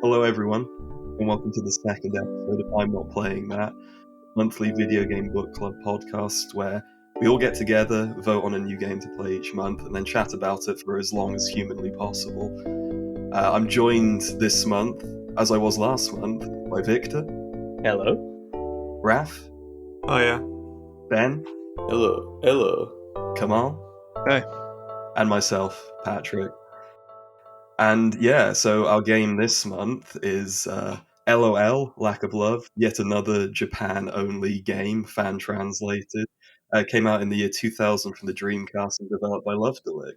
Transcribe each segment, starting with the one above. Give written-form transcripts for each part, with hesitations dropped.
Hello everyone, and welcome to the second episode of I'm Not Playing That, monthly video game book club podcast where we all get together, vote on a new game to play each month, and then chat about it for as long as humanly possible. I'm joined this month, as I was last month, by Victor, Hello. Raf, Oh yeah. Ben, Hello. Kamal, Hey. and myself, Patrick. And yeah, so our game this month is L.O.L, Lack of Love, yet another Japan-only game, fan-translated. Came out in the year 2000 from the Dreamcast and developed by L.O.L.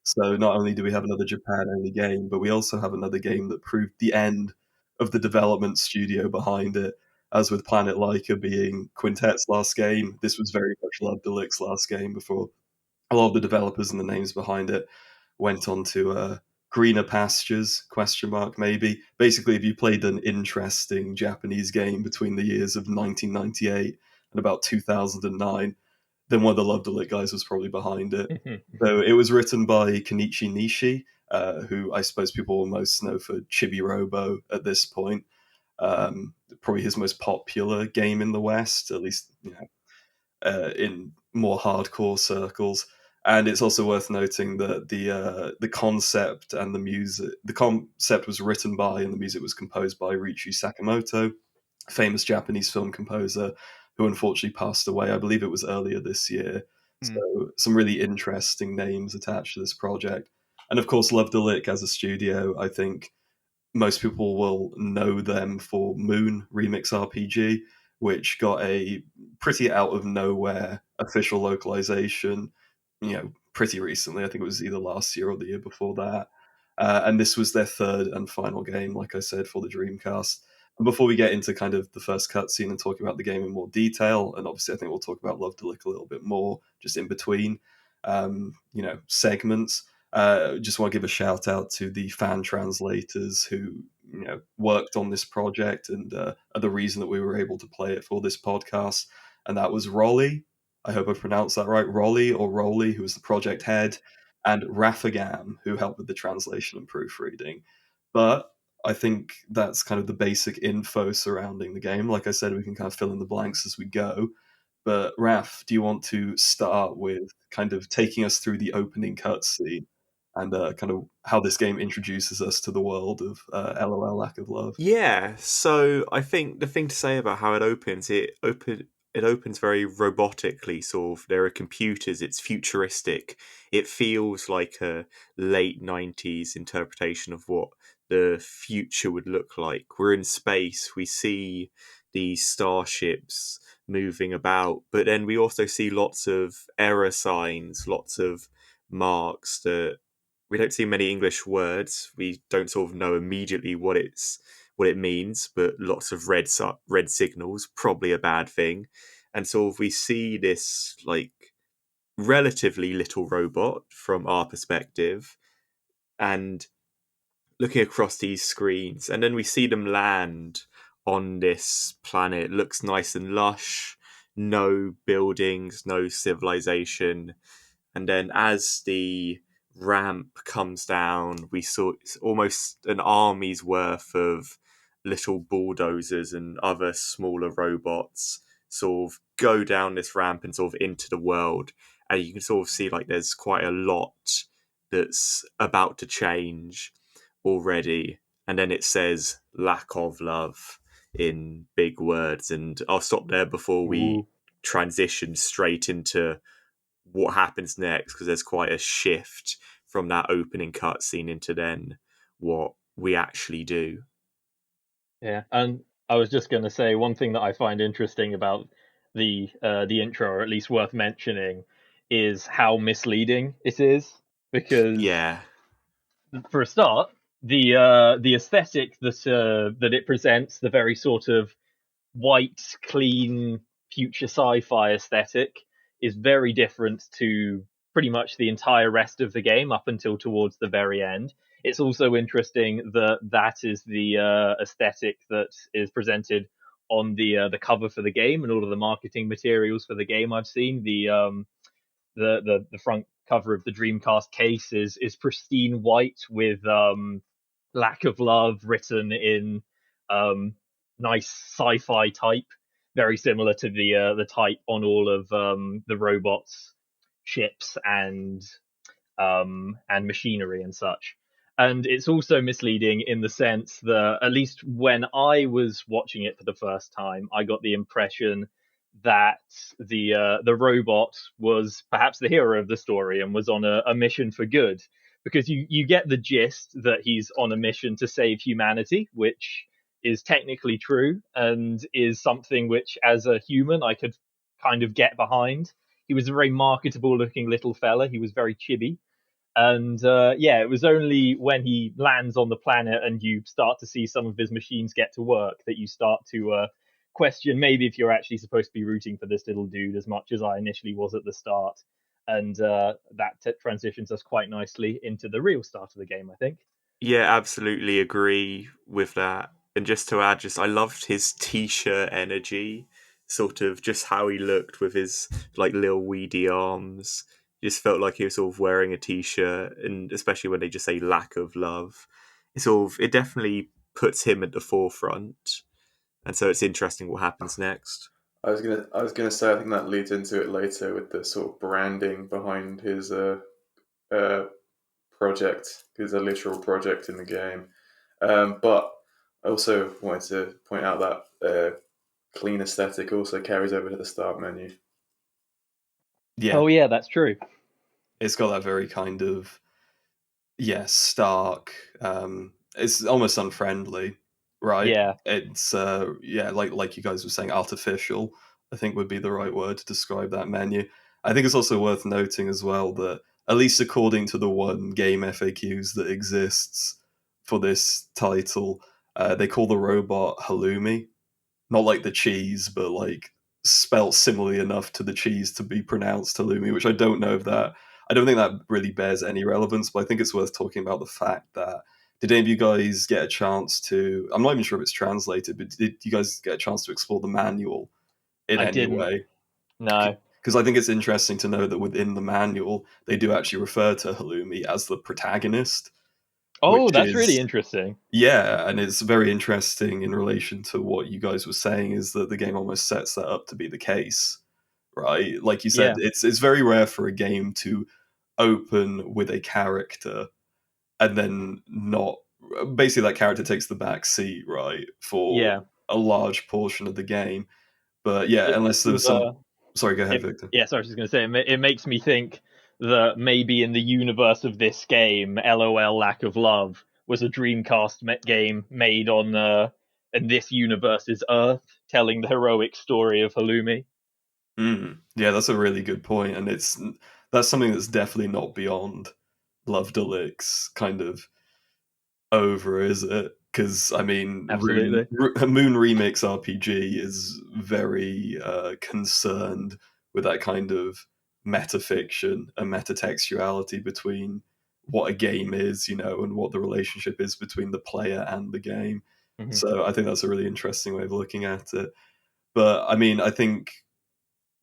So not only do we have another Japan-only game, but we also have another game that proved the end of the development studio behind it. As with Planet Laika being Quintet's last game, this was very much L.O.L's last game before a lot of the developers and the names behind it went on to greener pastures, question mark maybe. Basically, if you played an interesting Japanese game between the years of 1998 and about 2009, then one of the Love Delete guys was probably behind it. So it was written by Kenichi Nishi, who I suppose people will most know for Chibi Robo at this point. Probably his most popular game in the West, at least in more hardcore circles. And it's also worth noting that the concept and the concept was written by and the music was composed by Ryuichi Sakamoto, famous Japanese film composer who unfortunately passed away. I believe it was earlier this year. So some really interesting names attached to this project. And of course, Love Delic as a studio, I think most people will know them for Moon Remix RPG, which got a pretty out of nowhere official localization, pretty recently. I think it was either last year or the year before that. And this was their third and final game, like I said, for the Dreamcast. And before we get into kind of the first cutscene and talking about the game in more detail, and obviously I think we'll talk about Love Delic a little bit more just in between, segments. Just want to give a shout out to the fan translators who worked on this project and are the reason that we were able to play it for this podcast. And that was Rolly. I hope I pronounced that right. Rolly or Rolly, who was the project head, and Rafagam, who helped with the translation and proofreading. But I think that's kind of the basic info surrounding the game. Like I said, we can kind of fill in the blanks as we go. But Raf, do you want to start with kind of taking us through the opening cutscene and kind of how this game introduces us to the world of L.O.L. Lack of Love? Yeah. So I think the thing to say about how it opens, it opens very robotically. Sort of, there are computers. It's futuristic. It feels like a late '90s interpretation of what the future would look like. We're in space. We see these starships moving about, but then we also see lots of error signs, lots of marks that we don't see many English words. We don't sort of know immediately what it means, but lots of red signals, probably a bad thing. And so we see this like relatively little robot from our perspective, and looking across these screens, and then we see them land on this planet. It looks nice and lush, no buildings, no civilization. And then as the ramp comes down, we saw almost an army's worth of little bulldozers and other smaller robots sort of go down this ramp and sort of into the world. And you can sort of see like there's quite a lot that's about to change already. And then it says lack of love in big words. And I'll stop there before we transition straight into what happens next, because there's quite a shift from that opening cutscene into then what we actually do. Yeah, and I was just going to say one thing that I find interesting about the intro, or at least worth mentioning, is how misleading it is. Because Yeah. for a start, the aesthetic that it presents, the very sort of white, clean, future sci-fi aesthetic, is very different to pretty much the entire rest of the game up until towards the very end. It's also interesting that that is the aesthetic that is presented on the cover for the game and all of the marketing materials for the game I've seen. The front cover of the Dreamcast case is pristine white with lack of love written in nice sci-fi type, very similar to the type on all of the robots, ships, and machinery and such. And it's also misleading in the sense that, at least when I was watching it for the first time, I got the impression that the robot was perhaps the hero of the story and was on a mission for good, because you get the gist that he's on a mission to save humanity, which is technically true and is something which, as a human, I could kind of get behind. He was a very marketable looking little fella. He was very chibi, and yeah, it was only when he lands on the planet and you start to see some of his machines get to work that you start to question maybe if you're actually supposed to be rooting for this little dude as much as I initially was at the start. And that transitions us quite nicely into the real start of the game, I think. Yeah, absolutely agree with that. And just to add, just I loved his t-shirt energy, sort of just how he looked with his like little weedy arms. Just felt like he was sort of wearing a t-shirt, and especially when they just say lack of love, it definitely puts him at the forefront. And so it's interesting what happens next. I was gonna say I think that leads into it later with the sort of branding behind his uh project, his a literal project in the game. But I also wanted to point out that clean aesthetic also carries over to the start menu. Yeah, Oh yeah, that's true. it's got that very kind of stark. It's almost unfriendly, right? Yeah, It's like you guys were saying, artificial. I think would be the right word to describe that menu. I think it's also worth noting as well that, at least according to the one game FAQs that exists for this title, they call the robot halloumi, not like the cheese, but like spelt similarly enough to the cheese to be pronounced halloumi, which I don't know if that. I don't think that really bears any relevance, but I think it's worth talking about the fact that, did any of you guys get a chance to? I'm not even sure if it's translated, but did you guys get a chance to explore the manual in I any didn't. way? No. Because I think it's interesting to know that within the manual, they do actually refer to halloumi as the protagonist, Oh, which that's really is, interesting. yeah, and it's very interesting in relation to what you guys were saying, is that the game almost sets that up to be the case, right? Like you said, Yeah, it's very rare for a game to open with a character and then not, basically that character takes the back seat, right, for yeah. a large portion of the game. But yeah, It unless there sort was of, some. Sorry, go ahead, it, Victor. yeah, sorry, I was just going to say, it makes me think that maybe in the universe of this game, LOL Lack of Love was a Dreamcast game made on in this universe's Earth, telling the heroic story of Halloumi. Yeah, that's a really good point, and that's something that's definitely not beyond Love Deluxe kind of over, is it? Because I mean, Absolutely. Moon Remix RPG is very concerned with that kind of metafiction and metatextuality between what a game is, and what the relationship is between the player and the game. Hmm. So I think that's a really interesting way of looking at it. But I mean, I think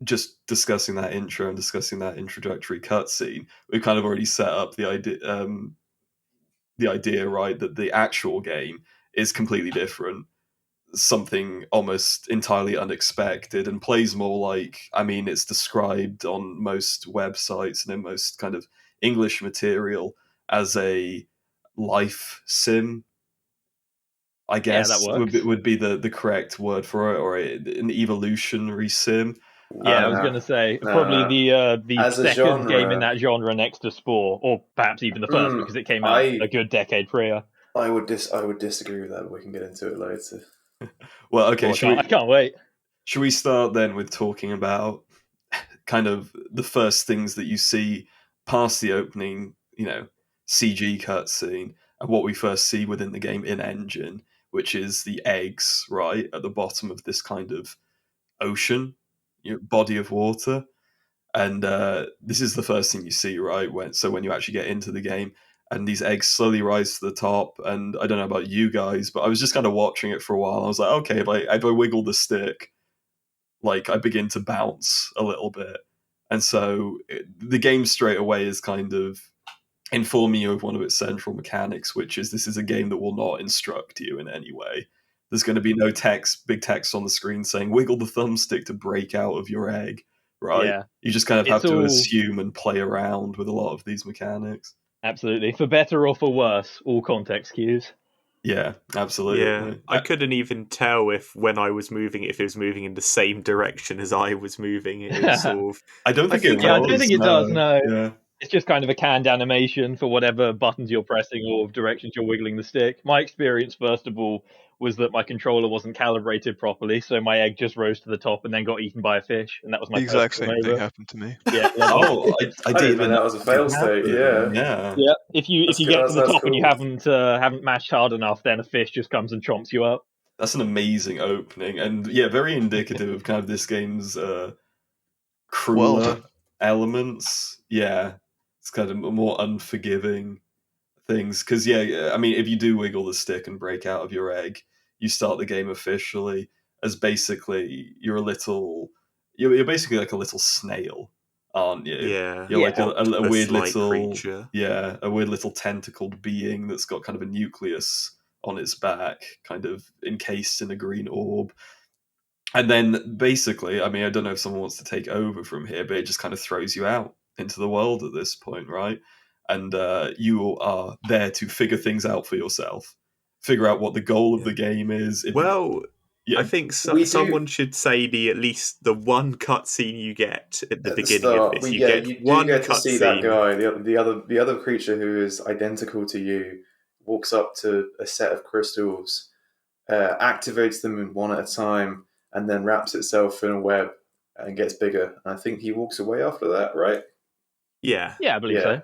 just discussing that intro and discussing that introductory cutscene, we've kind of already set up the idea, right, that the actual game is completely different, something almost entirely unexpected, and plays more like, I mean, it's described on most websites and in most kind of English material as a life sim, I Yeah, that guess works. would be the correct word for it, or an evolutionary sim. Yeah, I was Nah, going to say probably nah. the As a second game in genre, that genre next to Spore, or perhaps even the first because it came out a I good decade prior. I would disagree with that, but we can get into it later. Well, okay, Oh, I can't wait. should we start then with talking about kind of the first things that you see past the opening, CG cutscene, and what we first see within the game in engine, which is the eggs, right, at the bottom of this kind of ocean, body of water. And this is the first thing you see, right? When you actually get into the game, and these eggs slowly rise to the top. And I don't know about you guys, but I was just kind of watching it for a while. I was like, okay, if I wiggle the stick, like I begin to bounce a little bit, and so the game straight away is kind of informing you of one of its central mechanics, which is this is a game that will not instruct you in any way. There's going to be no big text on the screen saying wiggle the thumbstick to break out of your egg, right? Yeah. You just kind of have It's to all assume and play around with a lot of these mechanics. absolutely, for better or for worse, all context cues. Yeah, Yeah, absolutely. I couldn't even tell if when I was moving, if it was moving in the same direction as I was moving. It was sort of. I don't think it Yeah, I was. don't think it does, no. Yeah. It's just kind of a canned animation for whatever buttons you're pressing or directions you're wiggling the stick. My experience, first of all, was that my controller wasn't calibrated properly, so my egg just rose to the top and then got eaten by a fish, and that was my The first exact game same thing over. happened to me. Yeah, lovely. Oh, I I didn't didn't even think know that was a that fail could state. happen. Yeah, Yeah. Yeah, if you That's get good. to the That's top and you cool. haven't mashed hard enough, then a fish just comes and chomps you up. That's an amazing opening, and yeah, very indicative of kind of this game's crueler World. elements. Yeah, it's kind of more unforgiving things. Because yeah, I mean, if you do wiggle the stick and break out of your egg, you start the game officially as basically you're basically like a little snail, aren't you? Yeah, You're like Yeah. a weird octopus-like little creature. a weird little tentacled being that's got kind of a nucleus on its back, kind of encased in a green orb. And then basically, I mean, I don't know if someone wants to take over from here, but it just kind of throws you out into the world at this point, right? And you are there to figure things out for yourself, figure out what the goal of Yeah. the game is. Well, I Yeah, think We do- someone should say at least the one cutscene you get at the At the beginning of start, this. You yeah, get you do one get to see that cutscene. guy, the other creature who is identical to you, walks up to a set of crystals, activates them one at a time, and then wraps itself in a web and gets bigger. And I think he walks away after that, right? Yeah, Yeah, I believe Yeah.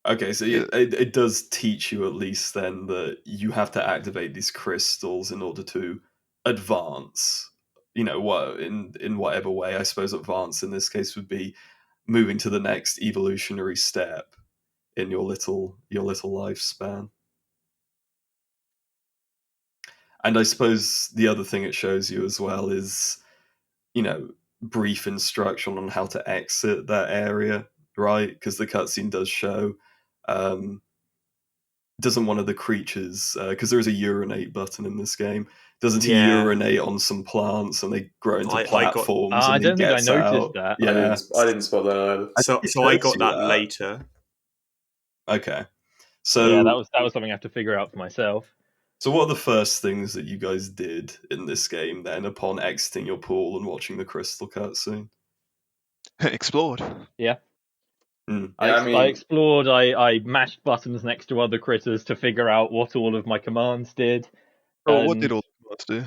so. okay, so Yeah. it does teach you at least then that you have to activate these crystals in order to advance. You know what in whatever way, I suppose advance in this case would be moving to the next evolutionary step in your little lifespan. And I suppose the other thing it shows you as well is, you know, brief instruction on how to exit that area, right? Because the cutscene does show, doesn't one of the creatures, because there's a urinate button in this game, doesn't he yeah. urinate on some plants and they grow into I got- platforms I and he don't think I gets noticed out? that. Yeah. I didn't spot that either. I So, think it so I shows got you that later. Okay. Yeah, So, that was something I have to figure out for myself. so what are the first things that you guys did in this game then upon exiting your pool and watching the crystal cutscene? Explored. Yeah. Mm. Yeah, I I mean, explored, I mashed buttons next to other critters to figure out what all of my commands did. Oh, what And did all the commands do?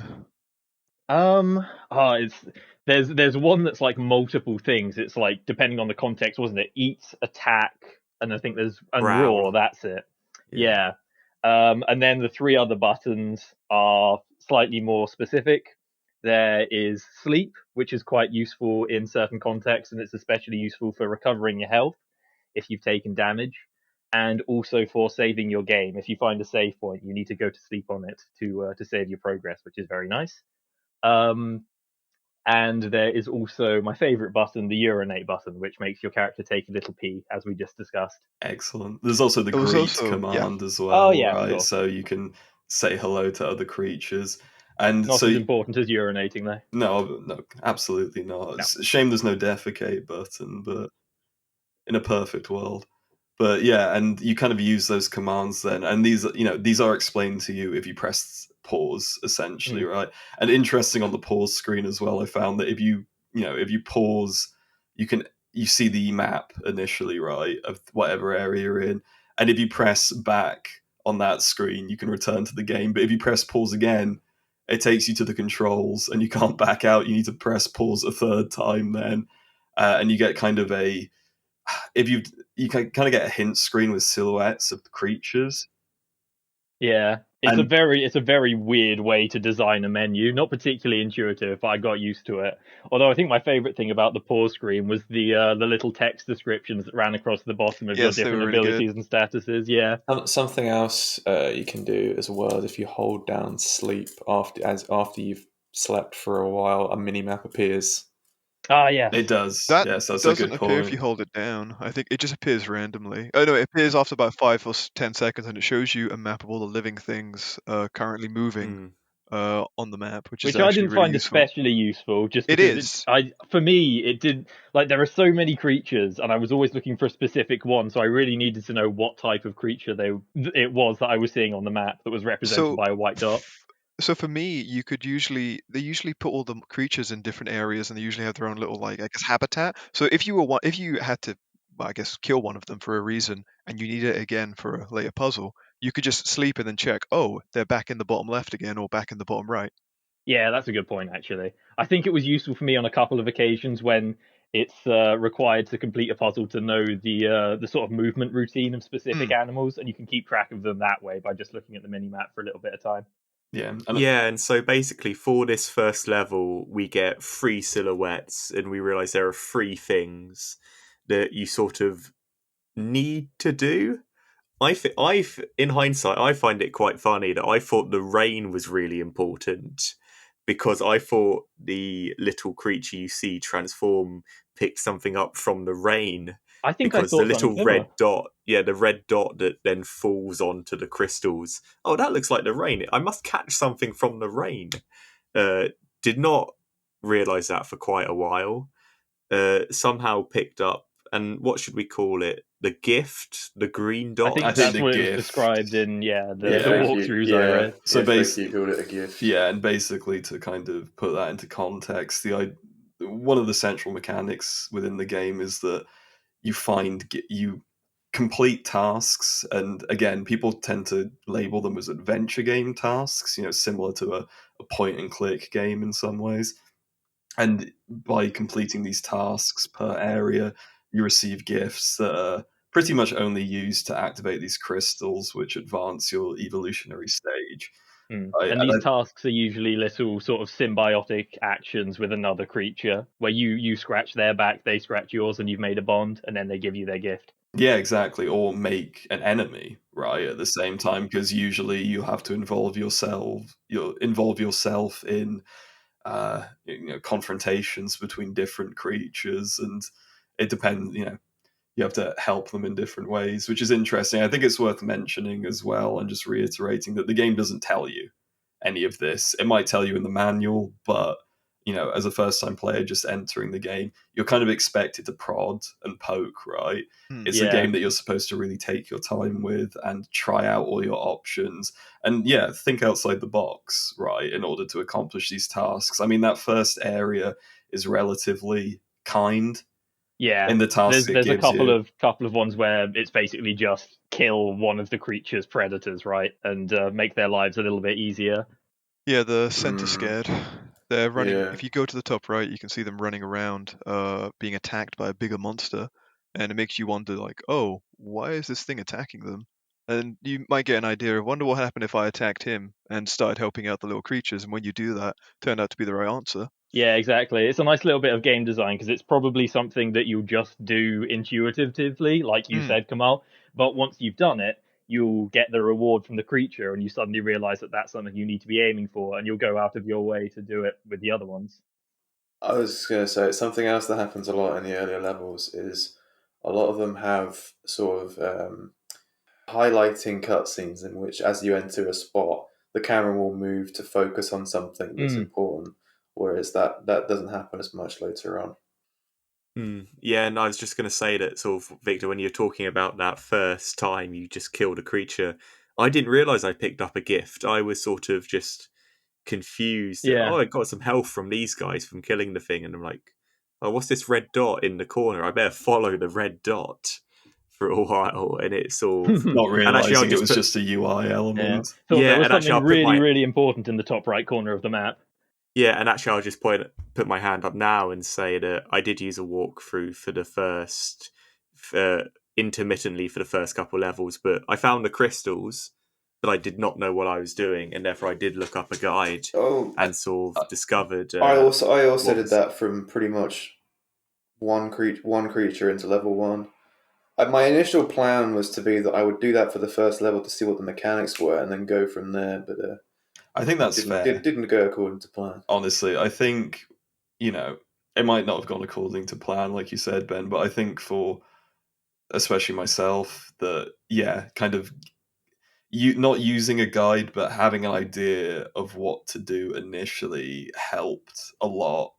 it's there's one that's like multiple things. It's like depending on the context, wasn't it? Eat, attack, and I think there's and Growl. roar. That's it. Yeah. Yeah. And then the three other buttons are slightly more specific. There is sleep, which is quite useful in certain contexts, and it's especially useful for recovering your health if you've taken damage, and also for saving your game. If you find a save point, you need to go to sleep on it to save your progress, which is very nice. And there is also my favorite button, the urinate button, which makes your character take a little pee, as we just discussed. Excellent. There's also the There was greet also- command as Oh, well, yeah, of right? course. So you can say hello to other creatures. And Not so as important as urinating, though. no, absolutely not. No. It's a shame there's no defecate button, but in a perfect world. But yeah, and you kind of use those commands then, and these are explained to you if you press pause, essentially, right? And interesting on the pause screen as well, I found that if you pause, you see the map initially, right, of whatever area you're in, and if you press back on that screen, you can return to the game. But if you press pause again, it takes you to the controls, and you can't back out. You need to press pause a third time then, and you get kind of a if you can kind of get a hint screen with silhouettes of the creatures. Yeah, it's And a very weird way to design a menu. Not particularly intuitive, but I got used to it. Although I think my favorite thing about the pause screen was the little text descriptions that ran across the bottom of your Yes, they different were really abilities and statuses. Yeah. something else you can do as well is if you hold down sleep after you've slept for a while, a mini map appears. Ah, yes. It does. That Yes, that's a doesn't good appear if you point. hold it down. I think it just appears randomly. Oh no, it appears after about 5 or 10 seconds, and it shows you a map of all the living things currently moving Mm. on the map, which is Which I actually didn't really find useful. especially useful, just It because is. for me, it did, like, there are so many creatures, and I was always looking for a specific one, so I really needed to know what type of creature it was that I was seeing on the map that was represented So, by a white dot. so for me, they usually put all the creatures in different areas, and they usually have their own little, like, I guess, habitat. So if you had to, well, I guess, kill one of them for a reason, and you need it again for a later puzzle, you could just sleep and then check. Oh, they're back in the bottom left again, or back in the bottom right. Yeah, that's a good point, actually. I think it was useful for me on a couple of occasions when it's required to complete a puzzle to know the sort of movement routine of specific Hmm. animals, and you can keep track of them that way by just looking at the mini map for a little bit of time. Yeah, Yeah, and so basically for this first level, we get 3 silhouettes, and we realise there are 3 things that you sort of need to do. In hindsight, I find it quite funny that I thought the rain was really important because I thought the little creature you see transform picked something up from the rain I think I because the thought something little similar. red dot, yeah, the red dot that then falls onto the crystals. Oh, that looks like the rain. I must catch something from the rain. Uh, did not realize that for quite a while. Somehow picked up, and what should we call it? The gift, the green I dot. I think think that's the what it was gift. described in, the Yeah. Thank you. walkthroughs I Yeah, read. So thank you. Called it a gift. yeah, and basically to kind of put that into context, one of the central mechanics within the game is that you complete tasks, and again, people tend to label them as adventure game tasks. Similar to a point and click game in some ways. And by completing these tasks per area, you receive gifts that are pretty much only used to activate these crystals, which advance your evolutionary stage. Right? And these tasks are usually little sort of symbiotic actions with another creature, where you scratch their back, they scratch yours, and you've made a bond, and then they give you their gift. Yeah, exactly. Or make an enemy, right, at the same time, because usually you have to involve yourself in confrontations between different creatures, and it depends. You have to help them in different ways, which is interesting. I think it's worth mentioning as well, and just reiterating that the game doesn't tell you any of this. It might tell you in the manual, but as a first-time player just entering the game, you're kind of expected to prod and poke, right? Hmm. It's a Yeah, game that you're supposed to really take your time with and try out all your options, and yeah, think outside the box, right, in order to accomplish these tasks. I mean, that first area is relatively kind yeah. in the tasks it There's a gives you. couple of ones where it's basically just kill one of the creature's predators, right, and make their lives a little bit easier. Yeah, the center Mm, scared. They're running. yeah. If you go to the top right, you can see them running around, being attacked by a bigger monster, and it makes you wonder, like, oh, why is this thing attacking them? And you might get an idea of, wonder what happened if I attacked him and started helping out the little creatures. And when you do that, turned out to be the right answer. Yeah, exactly. It's a nice little bit of game design because it's probably something that you'll just do intuitively, like you Hmm. said, Kamal. But once you've done it, you'll get the reward from the creature, and you suddenly realize that that's something you need to be aiming for, and you'll go out of your way to do it with the other ones. I was just going to say something else that happens a lot in the earlier levels is a lot of them have sort of highlighting cutscenes in which, as you enter a spot, the camera will move to focus on something that's Mm. important, whereas that doesn't happen as much later on. Yeah, and I was just going to say that, sort of, Victor, when you're talking about that first time you just killed a creature, I didn't realize I picked up a gift. I was sort of just confused. Yeah. Oh, I got some health from these guys from killing the thing, and I'm like, oh, what's this red dot in the corner? I better follow the red dot for a while, and it's sort of. Not And actually, I'll realizing it just was put. just a UI Yeah. element. Thought there Yeah, was and actually, something I'll put really, my. really important in the top right corner of the map. Yeah, and actually, I'll just put my hand up now and say that I did use a walkthrough for the first, intermittently for the first couple levels, but I found the crystals, but I did not know what I was doing, and therefore I did look up a guide Oh, and sort Uh, of discovered I also what did was. that from pretty much one creature into level one. My initial plan was to be that I would do that for the first level to see what the mechanics were, and then go from there. But I think it that's didn't fair. didn't go according to plan. Honestly, I think you know it might not have gone according to plan, like you said, Ben, but I think for especially myself, that kind of you not using a guide but having an idea of what to do initially helped a lot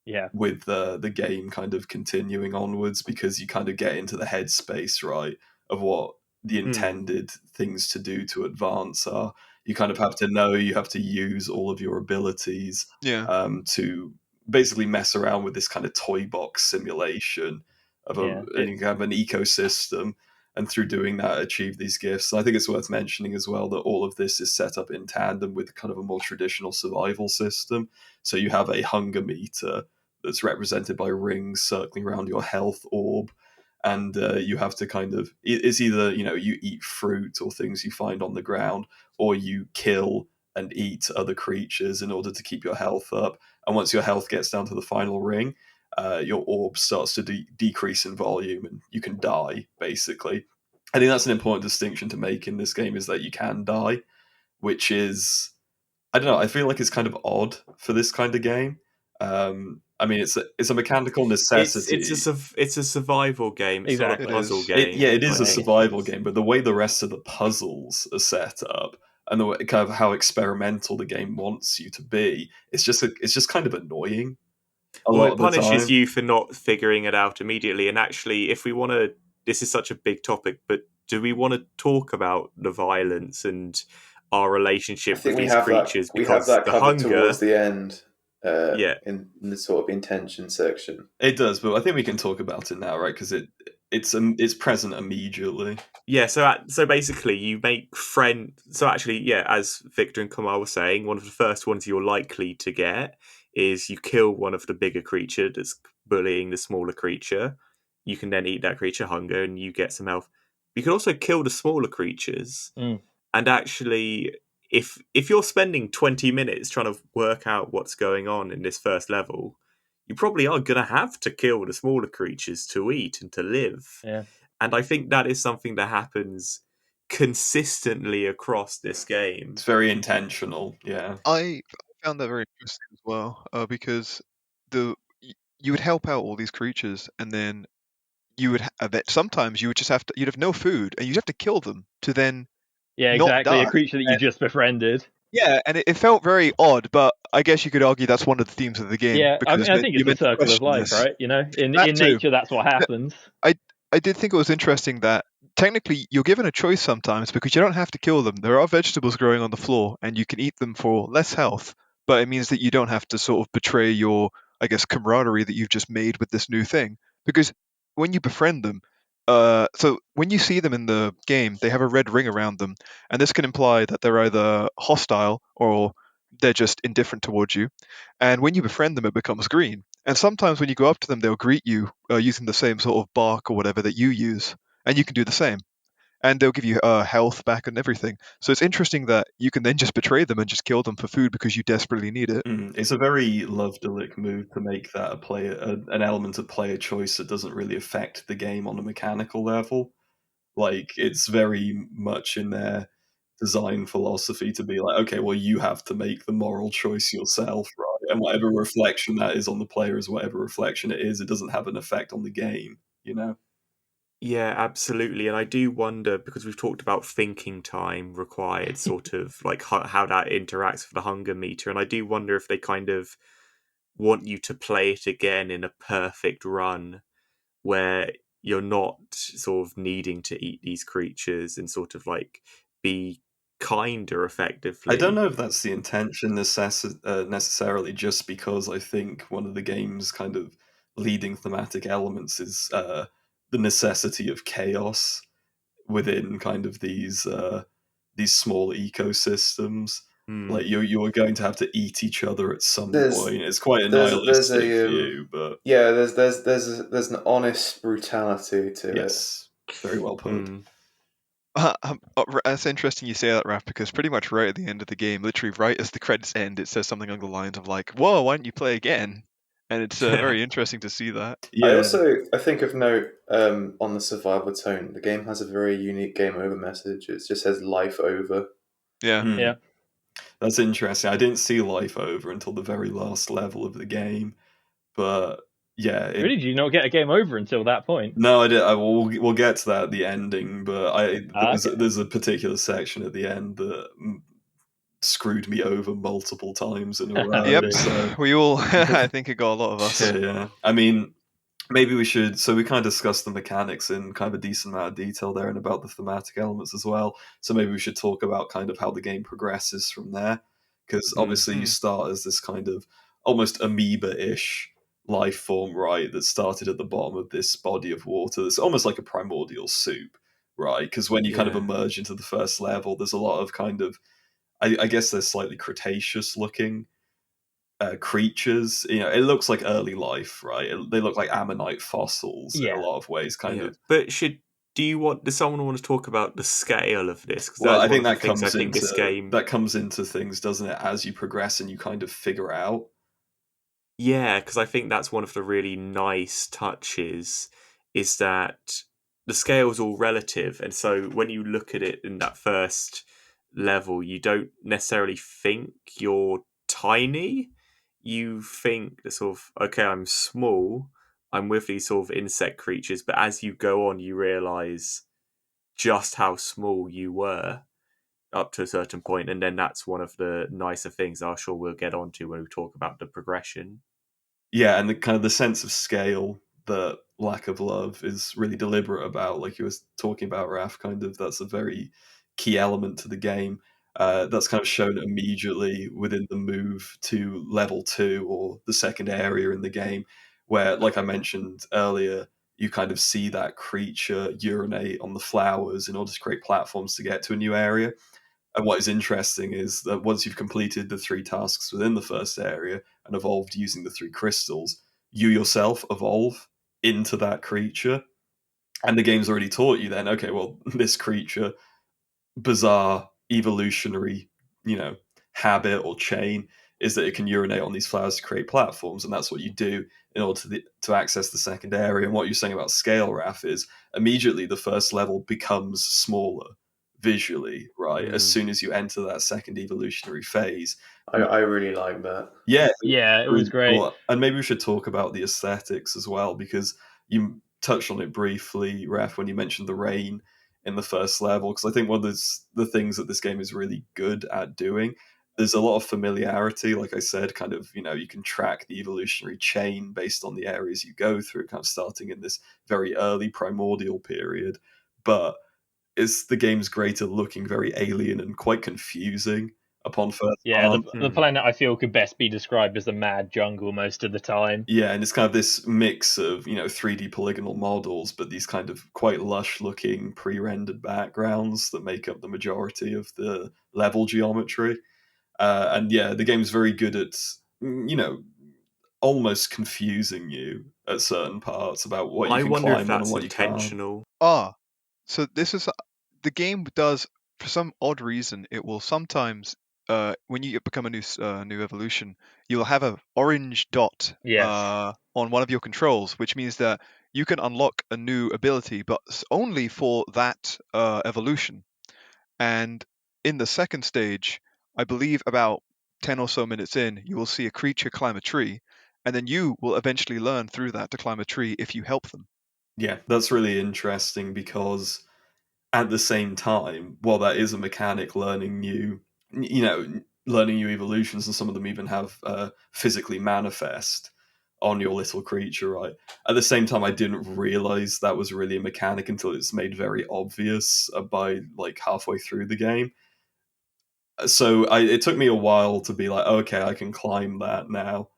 Yeah. with the game kind of continuing onwards, because you kind of get into the headspace, right, of what the intended things to do to advance are. You kind of have to know, you have to use all of your abilities Yeah. to basically mess around with this kind of toy box simulation of Yeah. and you have an ecosystem, and through doing that achieve these gifts. I think it's worth mentioning as well that all of this is set up in tandem with kind of a more traditional survival system. So you have a hunger meter that's represented by rings circling around your health orb, and you have to kind of, it's either you eat fruit or things you find on the ground, or you kill and eat other creatures in order to keep your health up. And once your health gets down to the final ring, your orb starts to decrease in volume and you can die, basically. I think that's an important distinction to make in this game, is that you can die, which is, I don't know, I feel like it's kind of odd for this kind of game. I mean, it's a mechanical necessity. It's a survival game. It's not a Exactly. It puzzle is. game. It is a Like, survival game, but the way the rest of the puzzles are set up, and the way, kind of how experimental the game wants you to be, it's just kind of annoying a Well, lot it of the punishes time. you for not figuring it out immediately. And actually, if we want to, this is such a big topic, but do we want to talk about the violence and our I relationship with think these creatures? we have Because that the covered towards hunger, the end, yeah, in the sort of intention section. It does, but I think we can talk about it now, right? Because it's present immediately. yeah. So basically, you make friend. So actually, yeah, as Victor and Kamal were saying, one of the first ones you're likely to get is you kill one of the bigger creature that's bullying the smaller creature. You can then eat that creature hunger, and you get some health. You can also kill the smaller creatures, mm, and actually, if you're spending 20 minutes trying to work out what's going on in this first level, you probably are going to have to kill the smaller creatures to eat and to live. yeah. And I think that is something that happens consistently across this game. It's very intentional. Yeah. I found that very interesting as well, because you would help out all these creatures, and then you would sometimes you would just have to, you'd have no food, and you'd have to kill them to then Yeah, not exactly. A die. creature that you just befriended. Yeah, and it felt very odd, but I guess you could argue that's one of the themes of the game, Yeah, I because mean, I think you're it's the meant to circle of question life, this. right? You know, That in too. nature, that's what happens. I I did think it was interesting that technically you're given a choice sometimes, because you don't have to kill them. There are vegetables growing on the floor, and you can eat them for less health, but it means that you don't have to sort of betray your, I guess, camaraderie that you've just made with this new thing. Because when you befriend them, so when you see them in the game, they have a red ring around them, and this can imply that they're either hostile or they're just indifferent towards you. And when you befriend them, it becomes green. And sometimes when you go up to them, they'll greet you using the same sort of bark or whatever that you use, and you can do the same. And they'll give you health back and everything. So it's interesting that you can then just betray them and just kill them for food because you desperately need it. It's a very Lovdelic move to make that an element of player choice that doesn't really affect the game on a mechanical level. Like, it's very much in their design philosophy to be like, okay, well, you have to make the moral choice yourself, right? And whatever reflection that is on the player is whatever reflection it is. It doesn't have an effect on the game, you know? Yeah, absolutely. And I do wonder, because we've talked about thinking time required, sort of like how that interacts with the hunger meter. And I do wonder if they kind of want you to play it again in a perfect run where you're not sort of needing to eat these creatures and sort of like be kinder I don't effectively. know if that's the intention necessarily, just because I think one of the game's kind of leading thematic elements is the necessity of chaos within kind of these small ecosystems. Hmm. Like, you're going to have to eat each other at some There's point. It's quite a there's nihilistic a view, but yeah, there's an honest brutality to it. yes, very well put. Hmm. That's interesting you say that, Raph, because pretty much right at the end of the game, literally right as the credits end, it says something along the lines of like, "Whoa, why don't you play again?" And it's very interesting to see that. Yeah. I think of note, on the survival tone, the game has a very unique game over message. It just says life over. Yeah. Hmm. Yeah. That's interesting. I didn't see life over until the very last level of the game. But yeah, Really? Did you not get a game over until that point? no, I did. We'll get to that at the ending, but Okay. there's a particular section at the end that screwed me over multiple times in a row. Yep, Really? So we all. I think it got a lot of us. yeah. I mean, maybe we should. So we kind of discussed the mechanics in kind of a decent amount of detail there, and about the thematic elements as well. So maybe we should talk about kind of how the game progresses from there, because Mm. obviously you start as this kind of almost amoeba-ish life form, right? That started at the bottom of this body of water. It's almost like a primordial soup, right? Because when you kind of Yeah. emerge into the first level, there's a lot of kind of, I guess they're slightly Cretaceous looking creatures. You know, it looks like early life, right? They look like ammonite fossils in a Yeah. lot of ways, kind Yeah. of. But does someone want to talk about the scale of this? Because that Well, is I one think of the things I think this game. that comes into things, doesn't it, as you progress and you kind of figure out. Yeah, because I think that's one of the really nice touches is that the scale's all relative. And so when you look at it in that first level, you don't necessarily think you're tiny. You think that sort of, okay, I'm small, I'm with these sort of insect creatures. But as you go on, you realize just how small you were up to a certain point. And then that's one of the nicer things I'm sure we'll get onto when we talk about the progression. Yeah, and the kind of the sense of scale that Lack of Love is really deliberate about, like you was talking about, Raf. Kind of that's a very key element to the game. That's kind of shown immediately within the move to level 2, or the second area in the game, where, like I mentioned earlier, you kind of see that creature urinate on the flowers in order to create platforms to get to a new area. And what is interesting is that once you've completed the 3 tasks within the first area and evolved using the 3 crystals, you yourself evolve into that creature. And the game's already taught you then, okay, well, this creature, bizarre evolutionary, you know, habit or chain is that it can urinate on these flowers to create platforms, and that's what you do in order to access the second area. And what you're saying about scale, Raf, is immediately the first level becomes smaller visually, right? As Mm. soon as you enter that second evolutionary phase. I really like that. Yeah, Yeah, it was really great. cool. And maybe we should talk about the aesthetics as well, because you touched on it briefly, Ref, when you mentioned the rain in the first level. Because I think one of the things that this game is really good at doing, there's a lot of familiarity. Like I said, kind of, you know, you can track the evolutionary chain based on the areas you go through, kind of starting in this very early primordial period. But is the game's great at looking very alien and quite confusing upon first Yeah, glance. the planet I feel could best be described as a mad jungle most of the time. Yeah, and it's kind of this mix of, you know, 3D polygonal models, but these kind of quite lush looking pre-rendered backgrounds that make up the majority of the level geometry. And yeah, the game's very good at, you know, almost confusing you at certain parts about what you I can wonder if climb on and that's what you can't. intentional. Ah, so this is the game does, for some odd reason, it will sometimes, when you become a new evolution, you'll have a orange dot Yes. on one of your controls, which means that you can unlock a new ability, but only for that evolution. And in the second stage, I believe about 10 or so minutes in, you will see a creature climb a tree, and then you will eventually learn through that to climb a tree if you help them. Yeah, that's really interesting because at the same time, while that is a mechanic, learning new, you know, learning new evolutions, and some of them even have physically manifest on your little creature, right? At the same time, I didn't realize that was really a mechanic until it's made very obvious by like halfway through the game. So it took me a while to be like, okay, I can climb that now,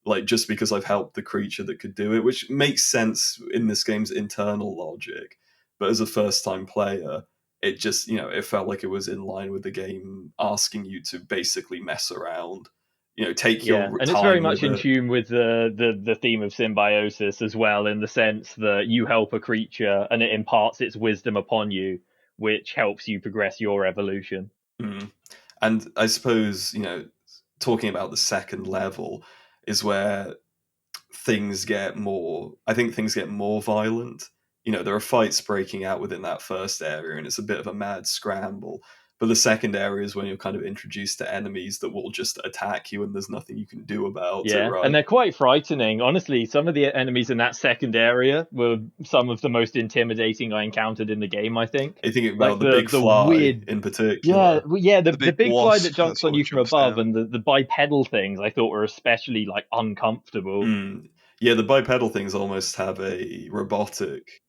like just because I've helped the creature that could do it, which makes sense in this game's internal logic. But as a first time player, it just, you know, it felt like it was in line with the game asking you to basically mess around, you know, take Yeah, your and it's very time much with in it. tune with the theme of symbiosis as well, in the sense that you help a creature and it imparts its wisdom upon you, which helps you progress your evolution. Mm. And I suppose, you know, talking about the second level is where things get more, I think things get more violent. You know, there are fights breaking out within that first area and it's a bit of a mad scramble. But the second area is when you're kind of introduced to enemies that will just attack you, and there's nothing you can do about it, Yeah, and right? they're quite frightening. Honestly, some of the enemies in that second area were some of the most intimidating I encountered in the game, I think. I think Like about the big the fly weird, in yeah, particular. the The big big fly that wasp that jumps on sort of you from jumps above, down. and the bipedal things I thought were especially like uncomfortable. Yeah, the bipedal things almost have a robotic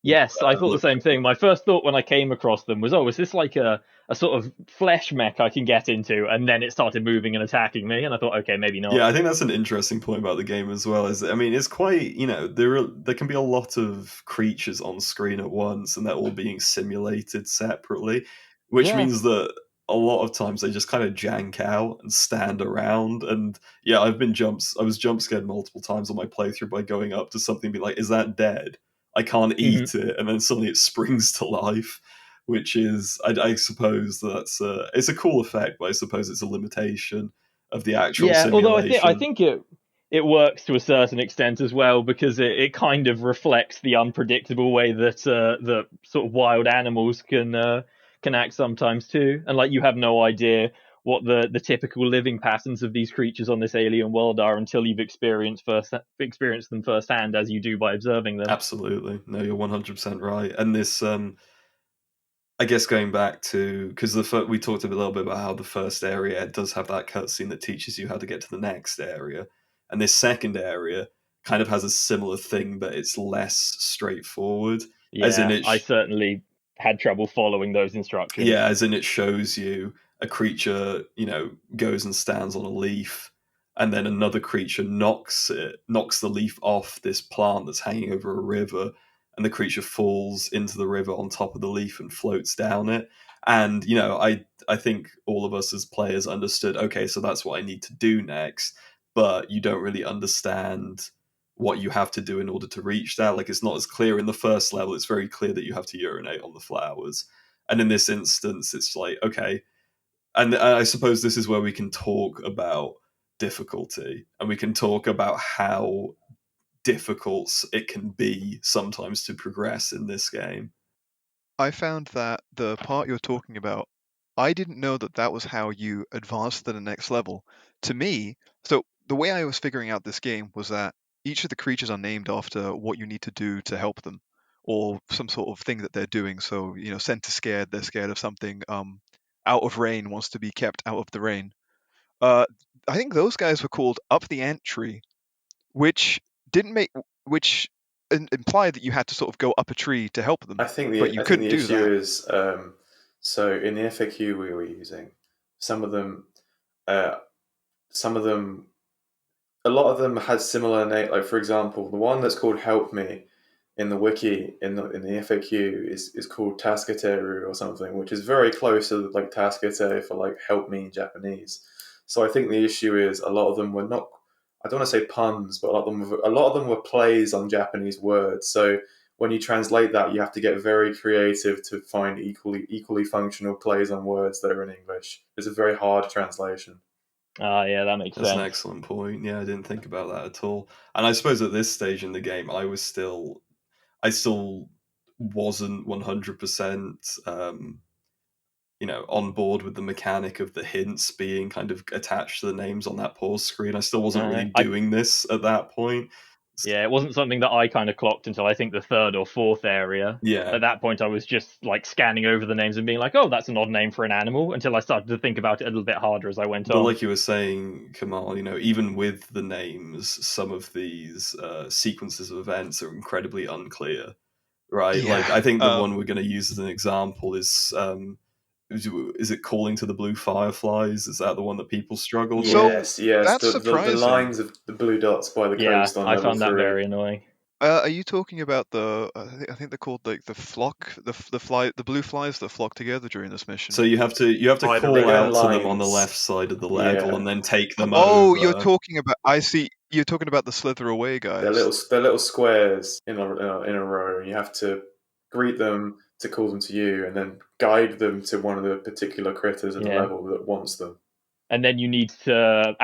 Yes, I thought the look. same thing. My first thought when I came across them was, oh, is this like a sort of flesh mech I can get into? And then it started moving and attacking me, and I thought, okay, maybe not. Yeah, I think that's an interesting point about the game as well. Is I mean, it's quite there can be a lot of creatures on screen at once, and they're all being simulated separately, which Yeah. means that a lot of times they just kind of jank out and stand around. And yeah, I was jump scared multiple times on my playthrough by going up to something and be like, "Is that dead? I can't Mhm. eat it," and then suddenly it springs to life. Which is, I suppose that's it's a cool effect, but I suppose it's a limitation of the actual Yeah, although I simulation. think it works to a certain extent as well because it kind of reflects the unpredictable way that sort of wild animals can act sometimes too, and like you have no idea what the typical living patterns of these creatures on this alien world are until you've experienced them firsthand, as you do by observing them. Absolutely. No, you're 100% right. And this, I guess going back to, because we talked a little bit about how the first area does have that cutscene that teaches you how to get to the next area. And this second area kind of has a similar thing, but it's less straightforward. As in Yeah, it, I certainly had trouble following those instructions. Yeah, as in it shows you a creature, goes and stands on a leaf, and then another creature knocks the leaf off this plant that's hanging over a river, and the creature falls into the river on top of the leaf and floats down it. And I think all of us as players understood, okay, so that's what I need to do next, but you don't really understand what you have to do in order to reach that. Like, it's not as clear in the first level. It's very clear that you have to urinate on the flowers, and in this instance, it's like, okay. And I suppose this is where we can talk about difficulty, and we can talk about how difficult it can be sometimes to progress in this game. I found that the part you're talking about, I didn't know that that was how you advanced to the next level. To me, so the way I was figuring out this game was that each of the creatures are named after what you need to do to help them, or some sort of thing that they're doing. So, Center scared, they're scared of something. Out of rain wants to be kept out of the rain. Uh, I think those guys were called Up the Ant Tree, which didn't make, which implied that you had to sort of go up a tree to help them, I think but the you I think couldn't the do issue that. is so in the FAQ we were using, some of them, uh, some of them, a lot of them had similar name. Like for example, the one that's called "Help Me" in the wiki in the FAQ is called Tasketeru or something, which is very close to like Taskete for like "help me" in Japanese. So I think the issue is a lot of them were not. I don't want to say puns, but a lot of them were plays on Japanese words. So when you translate that, you have to get very creative to find equally functional plays on words that are in English. It's a very hard translation. Ah, yeah, that makes That's an sense. excellent point. Yeah, I didn't think about that at all. And I suppose at this stage in the game, I still wasn't 100% on board with the mechanic of the hints being kind of attached to the names on that pause screen. I still wasn't really I doing this at that point. Yeah, it wasn't something that I kind of clocked until I think the third or fourth area. Yeah, At that point, I was just like scanning over the names and being like, "Oh, that's an odd name for an animal." Until I started to think about it a little bit harder as I went but on. like you were saying, Kamal, even with the names, some of these sequences of events are incredibly unclear, right? Like, Yeah. I think the one we're going to use as an example is it Calling to the Blue Fireflies? Is that the one that people struggled with? So Yes, yes. that's The surprising. lines of the blue dots by the Yeah, coast on I level found that three. very annoying. Are you talking about the? I think they're called like the flock, the blue flies that flock together during this mission. So you have to By the They call go river. in out to them on the lines. left side of the level Yeah, and then take them Oh, you're over. talking about. I see. You're talking about the slither away guys. they're little squares in a row. You have to greet them to call them to you, and then guide them to one of the particular critters in the Yeah, level that wants them. and then you need to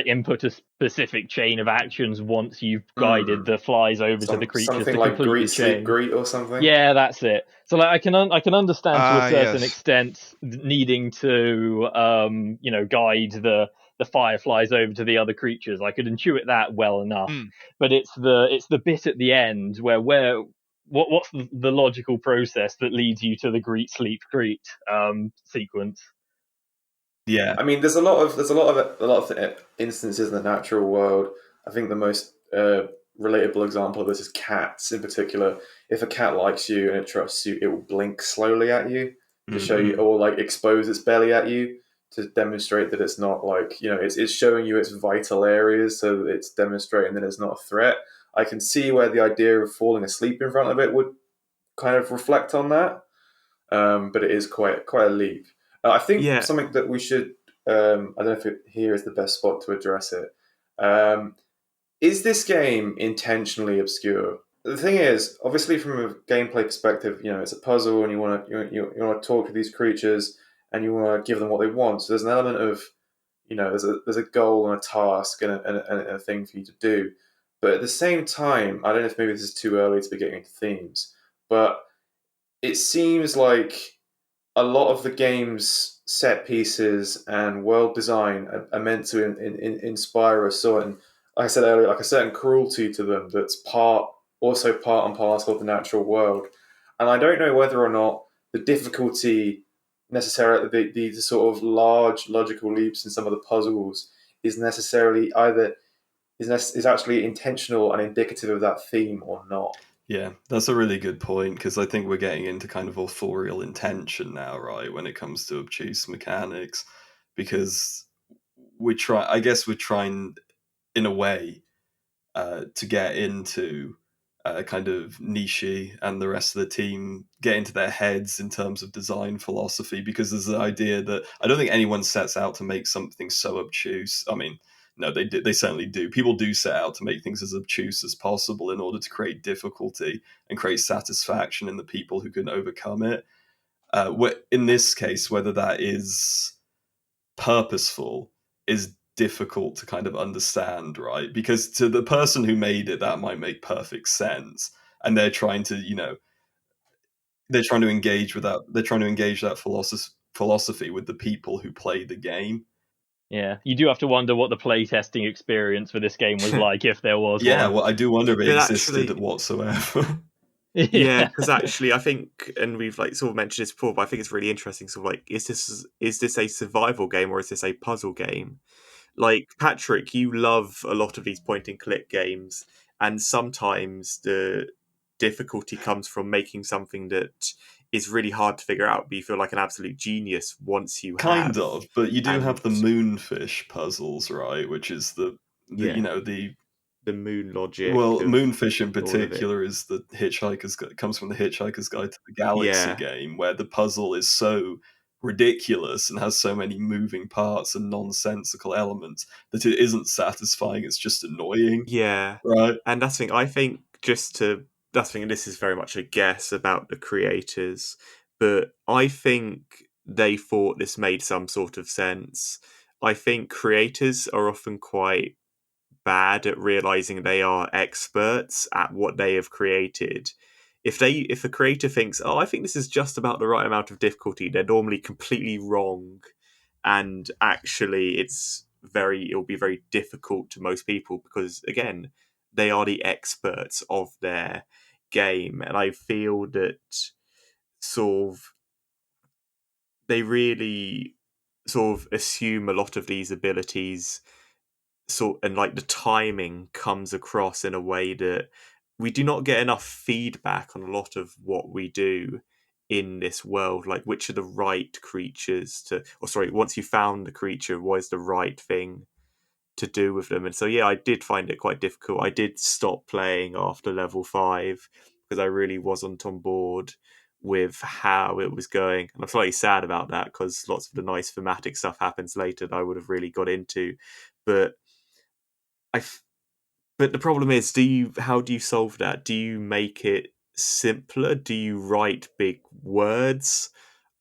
input a specific chain of actions once you've guided the flies over to the creatures Something to like complete the greet, sleep, chain. greet, or something. Yeah, that's it. So like I can understand to a certain Yes. extent needing to guide the fireflies over to the other creatures. I could intuit that well enough. Mm. But it's the bit at the end what's the logical process that leads you to the greet, sleep, greet sequence. Yeah. I mean, there's a lot of instances in the natural world. I think the most relatable example of this is cats in particular. If a cat likes you and it trusts you, it will blink slowly at you to show you, Mhm. or like expose its belly at you to demonstrate that it's not like, it's showing you its vital areas, so that it's demonstrating that it's not a threat. I can see where the idea of falling asleep in front of it would kind of reflect on that, but it is quite a leap. I think Yeah, something that we should. I don't know if here is the best spot to address it. Um, is this game intentionally obscure? The thing is, obviously, from a gameplay perspective, it's a puzzle, and you want to talk to these creatures, and you want to give them what they want. So there's an element of, there's a goal and a task and a thing for you to do. But at the same time, I don't know if maybe this is too early to be getting into themes, but it seems like a lot of the game's set pieces and world design are meant to inspire a certain, like I said earlier, like a certain cruelty to them that's also part and parcel of the natural world. And I don't know whether or not the difficulty necessarily, the sort of large logical leaps in some of the puzzles is necessarily either is actually intentional and indicative of that theme or not. Yeah, that's a really good point, because I think we're getting into kind of authorial intention now, right, when it comes to obtuse mechanics, because I guess we're trying, in a way, to get into kind of Nishi and the rest of the team, get into their heads in terms of design philosophy, because there's the idea that I don't think anyone sets out to make something so obtuse. I mean, no, they do, they certainly do. People do set out to make things as obtuse as possible in order to create difficulty and create satisfaction in the people who can overcome it. In this case, whether that is purposeful is difficult to kind of understand, right? Because to the person who made it, that might make perfect sense, and they're trying to, they're trying to engage that philosophy with the people who play the game. Yeah, you do have to wonder what the playtesting experience for this game was like, if there was Yeah, one. well, I do wonder if it but existed actually, whatsoever. yeah, Yeah. because actually, I think, and we've like sort of mentioned this before, but I think it's really interesting. Sort of like, is this a survival game or is this a puzzle game? Like Patrick, you love a lot of these point and click games, and sometimes the difficulty comes from making something that is really hard to figure out, but you feel like an absolute genius once you Kind have. of, but you do have And the moonfish puzzles, right? Which is yeah, the the moon logic well, of Moonfish in all of it. particular is comes from the Hitchhiker's Guide to the Galaxy Yeah, game, where the puzzle is so ridiculous and has so many moving parts and nonsensical elements that it isn't satisfying, it's just annoying, yeah, right? and that's the thing. I think that's the thing. This is very much a guess about the creators, but I think they thought this made some sort of sense. I think creators are often quite bad at realizing they are experts at what they have created. If a creator thinks, "Oh, I think this is just about the right amount of difficulty," they're normally completely wrong, and actually it'll be very difficult to most people because again, they are the experts of their game, and I feel that sort of they really sort of assume a lot of these abilities and like the timing comes across in a way that we do not get enough feedback on a lot of what we do in this world, like which are the right creatures to, or sorry, once you found the creature, what is the right thing to do with them. And so yeah, I did find it quite difficult. I did stop playing after level 5 because I really wasn't on board with how it was going, and I'm slightly sad about that because lots of the nice thematic stuff happens later that I would have really got into. But I but the problem is, how do you solve that? Do you make it simpler? Do you write big words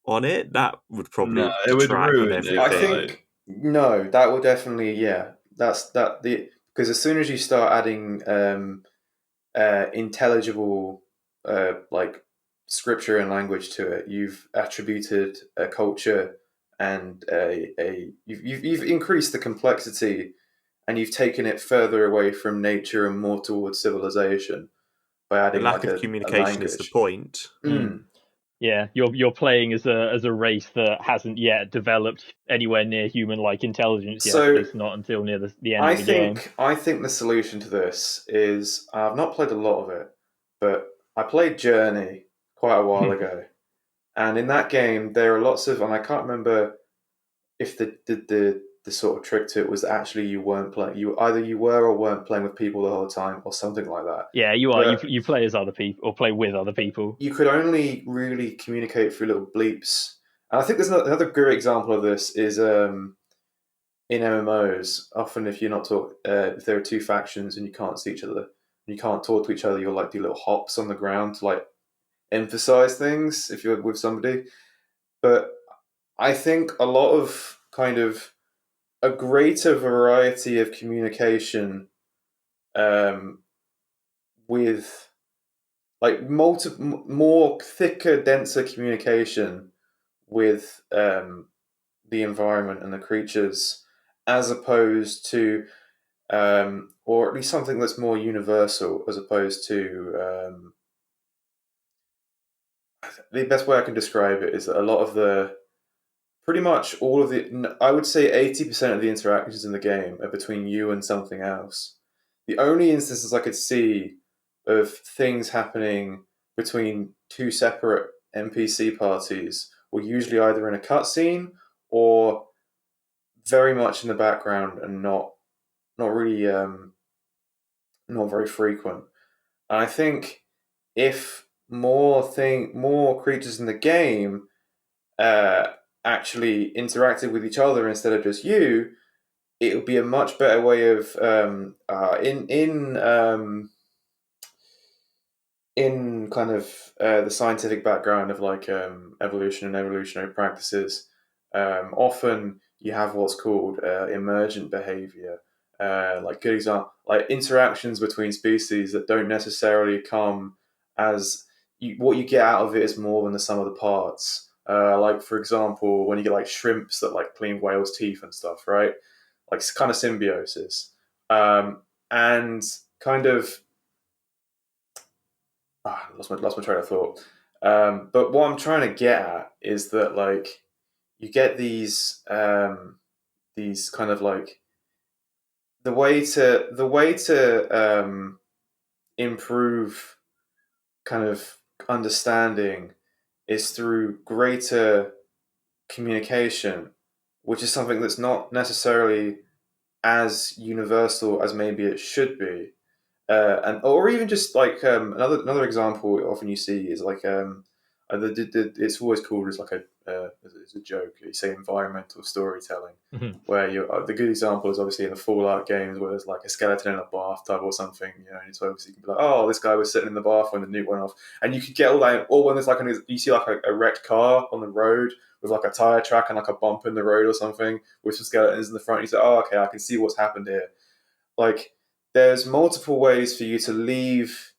on it? That would No, probably it would detract from ruin it, I everything. right? think No, that will definitely, yeah. That's that the because as soon as you start adding intelligible like scripture and language to it, you've attributed a culture and you've increased the complexity, and you've taken it further away from nature and more towards civilization by The adding lack like of a communication is the language. point. Mm. Mm. Yeah, you're playing as a race that hasn't yet developed anywhere near human like intelligence yet, at So least not until near the end of the game. I think the solution to this is I've not played a lot of it, but I played Journey quite a while ago, and in that game there are lots of, and I can't remember if the sort of trick to it was actually you weren't playing, you either you were or weren't playing with people the whole time or something like that. Yeah, you are. But You play as other people or play with other people. you could only really communicate through little bleeps. And I think there's another great example of this is in MMOs. Often, if you're not talk, if there are two factions and you can't see each other, you can't talk to each other, you'll like do little hops on the ground to like emphasize things if you're with somebody. But I think a lot of kind of a greater variety of communication um, with like more thicker, denser communication with the environment and the creatures, as opposed to, or at least something that's more universal, as opposed to. The best way I can describe it is that a lot of the, pretty much all of the, I would say 80% of the interactions in the game are between you and something else. The only instances I could see of things happening between two separate NPC parties were usually either in a cutscene or very much in the background and not really not very frequent. And I think if more creatures in the game uh, actually interacted with each other instead of just you, it would be a much better way of in kind of the scientific background of like evolution and evolutionary practices. Often you have what's called emergent behavior, like good example, like interactions between species that don't necessarily come as what you get out of it is more than the sum of the parts. Like for example, when you get like shrimps that like clean whales' teeth and stuff, right? Like kind of symbiosis, and kind of lost my train of thought. But what I'm trying to get at is that like you get these kind of like the way to improve kind of understanding is through greater communication, which is something that's not necessarily as universal as maybe it should be. And or even just like another example often you see is like it's always called as like it's a joke. You say environmental storytelling, Mhm. where you the good example is obviously in the Fallout games where there's like a skeleton in a bathtub or something. You know, and so obviously you can be like, oh, this guy was sitting in the bath when the nuke went off, and you could get all that. Or when there's like you see like a wrecked car on the road with like a tire track and like a bump in the road or something with some skeletons in the front. You say, oh, okay, I can see what's happened here. Like there's multiple ways for you to leave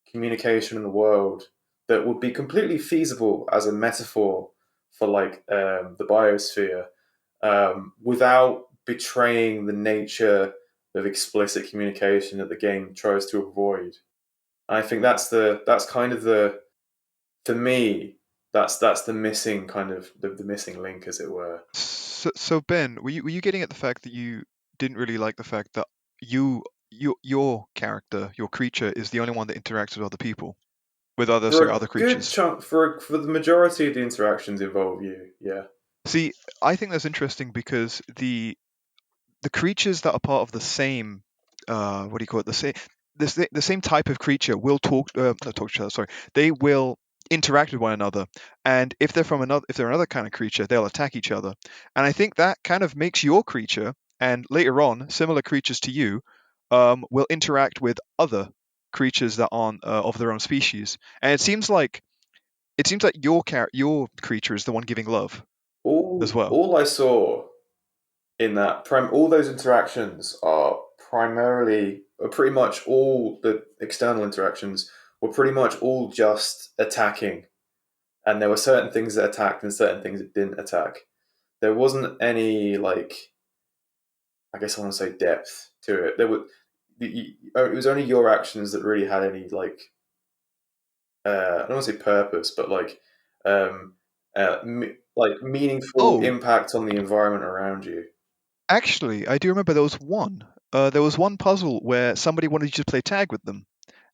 communication in the world that would be completely feasible as a metaphor for like the biosphere, without betraying the nature of explicit communication that the game tries to avoid. I think that's kind of the, for me, that's the missing kind of the missing link, as it were. So Ben, were you getting at the fact that you didn't really like the fact that your character, your creature, is the only one that interacts with other people, with For a other good creatures? chunk, for the majority of the interactions involve you, yeah. See, I think that's interesting because the creatures that are part of the same what do you call it, the same type of creature will talk not talk to each other, sorry, they will interact with one another, and if they're another kind of creature, they'll attack each other. And I think that kind of makes your creature, and later on similar creatures to you, will interact with other creatures that aren't of their own species. And it seems like your creature is the one giving love as well. All I saw in that all those interactions are pretty much all the external interactions were pretty much all just attacking, and there were certain things that attacked and certain things that didn't attack. There wasn't any I guess I want to say depth to it. It was only your actions that really had any I don't want to say purpose, but meaningful Oh, impact on the environment around you. actually, I do remember there was one. There was one puzzle where somebody wanted you to play tag with them,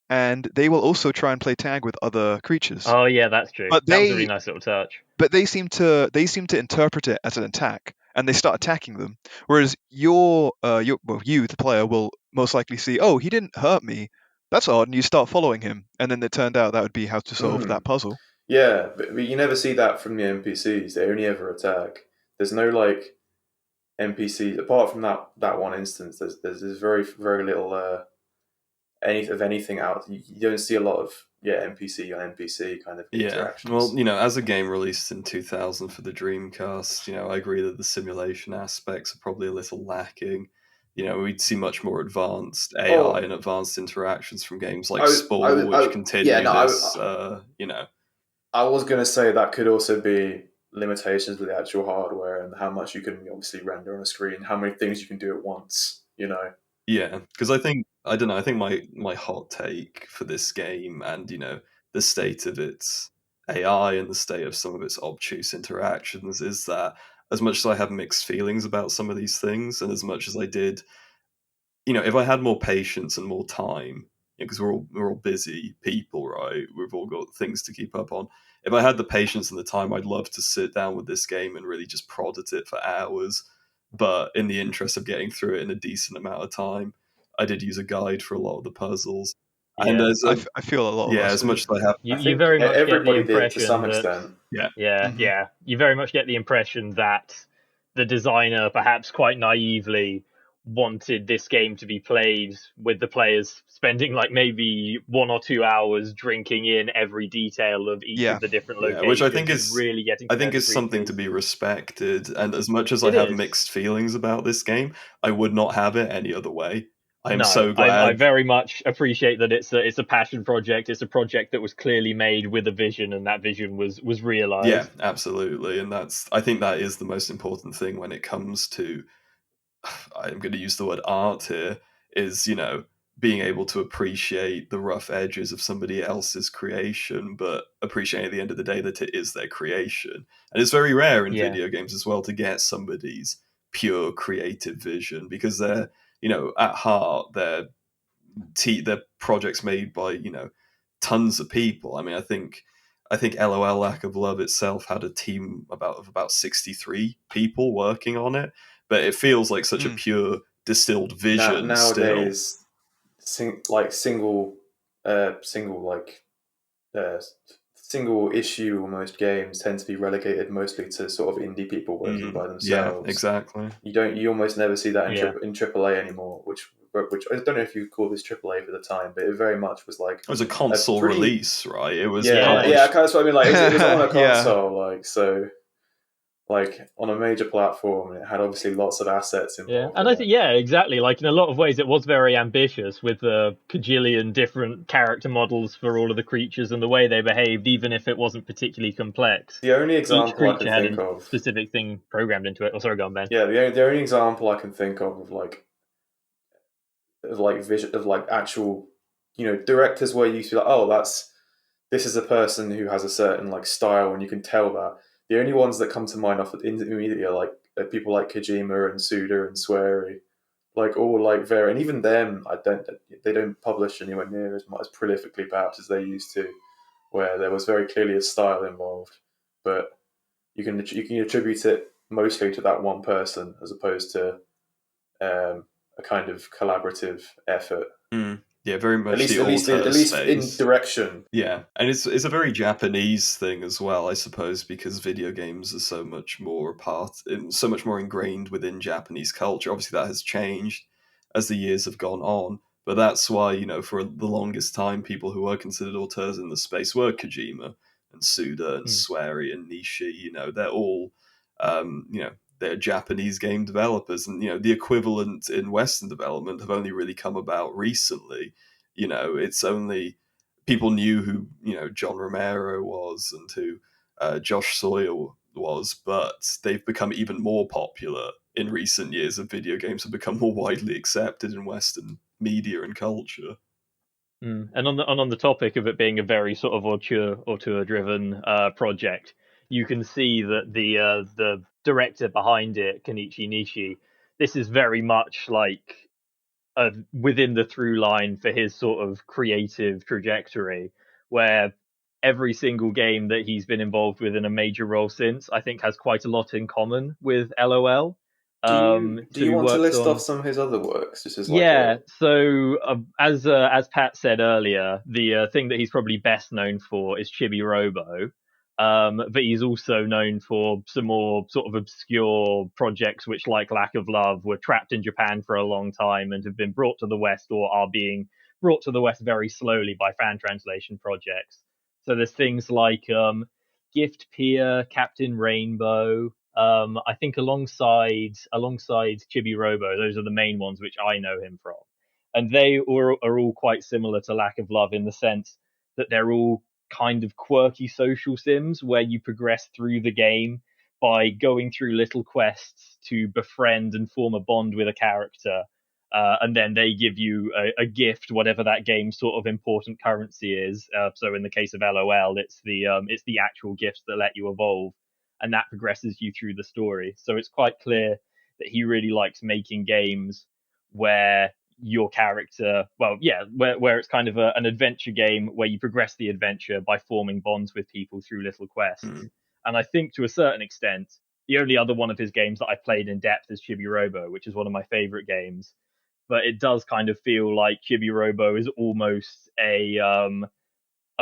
and they will also try and play tag with other creatures. Oh yeah, that's true. But That was a really they nice little touch. but they seem to interpret it as an attack, and they start attacking them. Whereas you, the player, will most likely see, oh, he didn't hurt me. That's odd, and you start following him, and then it turned out that would be how to solve that puzzle. Yeah, but you never see that from the NPCs. They only ever attack. There's no NPCs apart from that one instance. There's very little anything out. You don't see a lot of NPC on NPC kind of Yeah, interactions. well, as a game released in 2000 for the Dreamcast, I agree that the simulation aspects are probably a little lacking. We'd see much more advanced AI Oh, and advanced interactions from games like I Spore, which yeah, continue no, this, I was going to say that could also be limitations with the actual hardware and how much you can obviously render on a screen, how many things you can do at once. Yeah, because I don't know, I think my hot take for this game and, the state of its AI and the state of some of its obtuse interactions is that as much as I have mixed feelings about some of these things, and as much as I did, if I had more patience and more time, because we're all busy people, right? We've all got things to keep up on. If I had the patience and the time, I'd love to sit down with this game and really just prod at it for hours. But in the interest of getting through it in a decent amount of time, I did use a guide for a lot of the puzzles. And Yeah. I feel a lot of yeah, us as did. much as I have, You I you think very much get the everybody did to impression some that extent. yeah, Mhm. yeah, you very much get the impression that the designer perhaps quite naively wanted this game to be played with the players spending like maybe 1 or 2 hours drinking in every detail of each Yeah. of the different yeah, which locations and really getting I to know think the is something to creatures. be respected. And as much as I It have is. mixed feelings about this game, I would not have it any other way. I am No, so I glad. very much appreciate that it's a passion project. It's a project that was clearly made with a vision, and that vision was Yeah, realized. absolutely. And I think that is the most important thing when it comes to, I'm going to use the word art here, is, being able to appreciate the rough edges of somebody else's creation, but appreciate at the end of the day that it is their creation. And it's very rare in Yeah, video games as well to get somebody's pure creative vision, because they're, at heart, they're projects made by, tons of people. I mean, I think L.O.L. Lack of Love itself had a team of about 63 people working on it, but it feels like such a Mm. pure distilled vision still. Nowadays, single uh, single issue almost games tend to be relegated mostly to sort of indie people working by Yeah, themselves. exactly. You almost never see that yeah. in AAA anymore, which I don't know if you call this AAA for the time, but it very much was like It was a a console pretty release, right? It was Yeah. yeah. published. That's what I mean. Like it was on a Yeah. console, on a major platform, and it had obviously lots of assets Yeah, involved and in I it. think yeah, exactly. Like in a lot of ways, it was very ambitious with the cajillion different character models for all of the creatures and the way they behaved, even if it wasn't particularly complex. The only Each example I can creature had think a of, specific thing programmed into it. Oh, sorry, go on, Ben. yeah, the only example I can think of vision of actual, directors where you feel like, oh, this is a person who has a certain style, and you can tell that. The only ones that come to mind off immediately are people like Kojima and Suda and Swery, all very, and even them, they don't publish anywhere near as much as prolifically perhaps as they used to, where there was very clearly a style involved, but you can attribute it mostly to that one person as opposed to a kind of collaborative effort. Yeah, very At much least, the at least, at auteur least in space. direction. Yeah, and it's a very Japanese thing as well, I suppose, because video games are so much more ingrained within Japanese culture. Obviously, that has changed as the years have gone on, but that's why, for the longest time, people who were considered auteurs in the space were Kojima and Suda and Hmm. Swery and Nishi. They're all, they're Japanese game developers, and the equivalent in Western development have only really come about recently. It's only people knew who John Romero was and who Josh Sawyer was, but they've become even more popular in recent years. Of video games have become more widely accepted in Western media and culture. And on the topic of it being a very sort of auteur driven project, you can see that the director behind it, Kenichi Nishi, this is very much like within the through line for his sort of creative trajectory, where every single game that he's been involved with in a major role since, I think, has quite a lot in common with LOL. Do you So he want to worked list off on. some of his other works? This is like Yeah, a so as Pat said earlier, the thing that he's probably best known for is Chibi Robo, but he's also known for some more sort of obscure projects which, like Lack of Love, were trapped in Japan for a long time and have been brought to the West or are being brought to the West very slowly by fan translation projects. So there's things like Gift Pier, Captain Rainbow. I think alongside Chibi Robo, those are the main ones which I know him from, and they are all quite similar to Lack of Love in the sense that they're all kind of quirky social sims where you progress through the game by going through little quests to befriend and form a bond with a character, and then they give you a gift, whatever that game's sort of important currency is. So in the case of LOL, it's the actual gifts that let you evolve, and that progresses you through the story. So it's quite clear that he really likes making games where your character, where it's kind of an adventure game where you progress the adventure by forming bonds with people through little quests. Mm. And I think to a certain extent, the only other one of his games that I played in depth is Chibi Robo, which is one of my favorite games. But it does kind of feel like Chibi Robo is almost a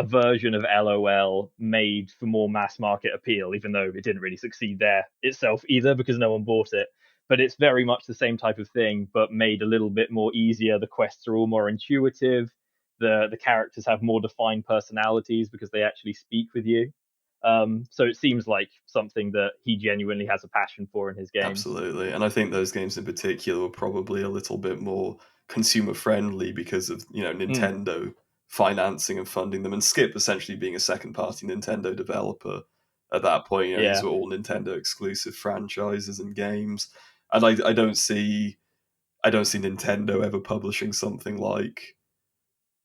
version of LOL made for more mass market appeal, even though it didn't really succeed there itself either because no one bought it. But it's very much the same type of thing, but made a little bit more easier. The quests are all more intuitive. The characters have more defined personalities because they actually speak with you. So it seems like something that he genuinely has a passion for in his games. Absolutely. And I think those games in particular were probably a little bit more consumer friendly because of, Nintendo financing and funding them, and Skip essentially being a second party Nintendo developer at that point. These Yeah. were all Nintendo exclusive franchises and games. And I don't see Nintendo ever publishing something like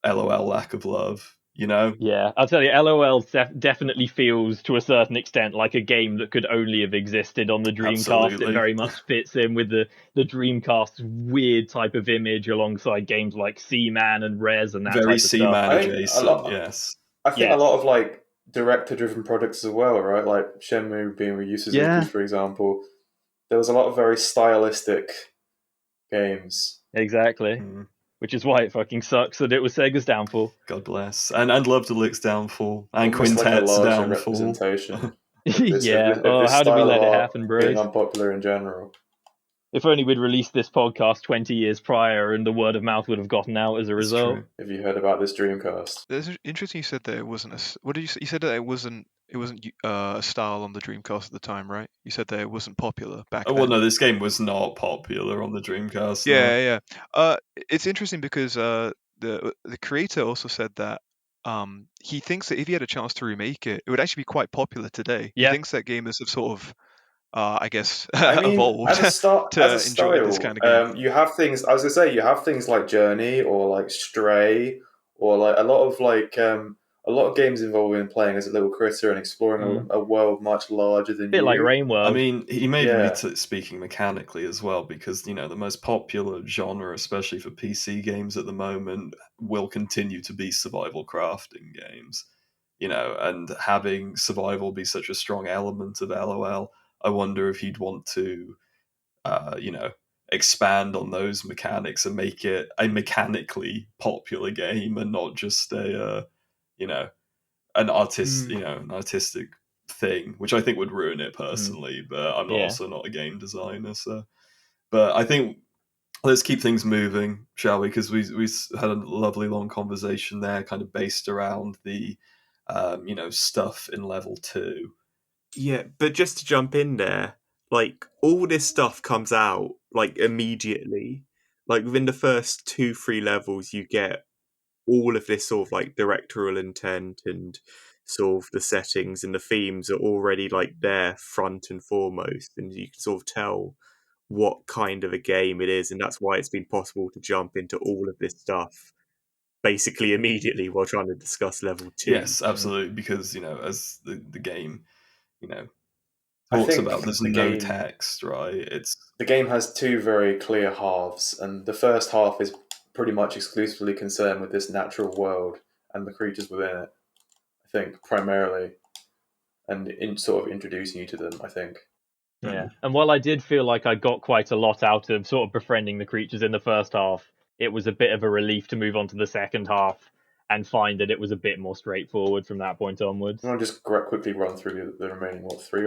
LOL Lack of Love. Yeah, I'll tell you, LOL definitely feels to a certain extent like a game that could only have existed on the Dreamcast. It Absolutely. very much fits in with the Dreamcast's weird type of image alongside games like Seaman and Rez and that Very type of stuff. Seaman I think a adjacent, lot. yes. I think a Yes. lot of like director-driven products as well, right? Like Shenmue being with Yu Suzuki, Yeah. for example. There was a lot of very stylistic games. Exactly. Mm. Which is why it fucking sucks that it was Sega's downfall. God bless. And Love Deluxe downfall. And Almost like a Quintet's larger downfall. representation of this of Yeah. this, of Oh, this how did we style of let it art happen, being bros? unpopular in general. If only we'd released this podcast 20 years prior and the word of mouth would have gotten out as a It's result. true. Have you heard about this Dreamcast? It's interesting you said that it wasn't what did you say? You said that it wasn't a style on the Dreamcast at the time, right? You said that it wasn't popular back Oh, well, then. no, this game was not popular on the Dreamcast. No. Yeah. It's interesting because the creator also said that he thinks that if he had a chance to remake it, it would actually be quite popular today. He Yeah. thinks that gamers have sort of, I guess, I mean, evolved as a to enjoy this style, kind of game. you have things. I was gonna say you have things like Journey or like Stray or like a lot of games involving playing as a little critter and exploring a world much larger than Bit like you. Rain I World. mean, he may even Yeah. be speaking mechanically as well, because, the most popular genre, especially for PC games at the moment, will continue to be survival crafting games. And having survival be such a strong element of LOL, I wonder if he'd want to, expand on those mechanics and make it a mechanically popular game and not just you know, an artistic thing, which I think would ruin it Mm. personally. But I'm Yeah. also not a game designer, so. But I think let's keep things moving, shall we? Because we had a lovely long conversation there, kind of based around the stuff in level 2. Yeah, but just to jump in there, like all this stuff comes out like immediately. Like within the first 2-3 levels, you get all of this sort of like directorial intent and sort of the settings and the themes are already like there front and foremost, and you can sort of tell what kind of a game it is, and that's why it's been possible to jump into all of this stuff basically immediately while trying to discuss level 2. Yes, absolutely, because as the game, you know, I talks think about, there's the no game text, right? It's the game has two very clear halves, and the first half is pretty much exclusively concerned with this natural world and the creatures within it. I think primarily, and in sort of introducing you to them. I think. Yeah, and while I did feel like I got quite a lot out of sort of befriending the creatures in the first half, it was a bit of a relief to move on to the second half and find that it was a bit more straightforward from that point onwards. I want to just quickly run through the remaining three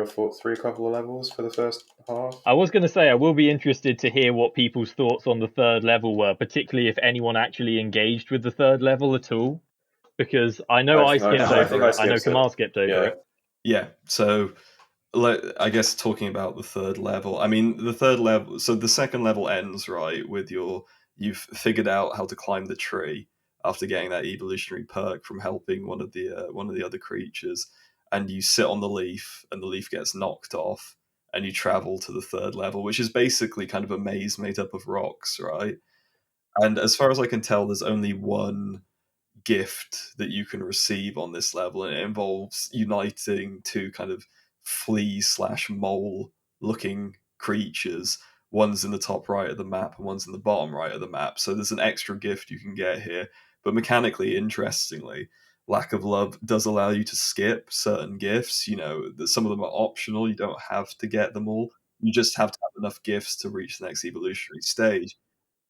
couple of levels for the first half. I was going to say I will be interested to hear what people's thoughts on the third level were, particularly if anyone actually engaged with the third level at all, because I know I skipped I think over I it. I know skipped it. Kamal skipped over Yeah. it. Yeah, so I guess talking about the third level, I mean, the third level, so the second level ends, right, with you've figured out how to climb the tree after getting that evolutionary perk from helping one of the other creatures, and you sit on the leaf, and the leaf gets knocked off, and you travel to the third level, which is basically kind of a maze made up of rocks, right? And as far as I can tell, there's only one gift that you can receive on this level, and it involves uniting two kind of flea slash mole looking creatures. One's in the top right of the map and one's in the bottom right of the map. So there's an extra gift you can get here. But mechanically, interestingly, Lack of Love does allow you to skip certain gifts. Some of them are optional. You don't have to get them all. You just have to have enough gifts to reach the next evolutionary stage.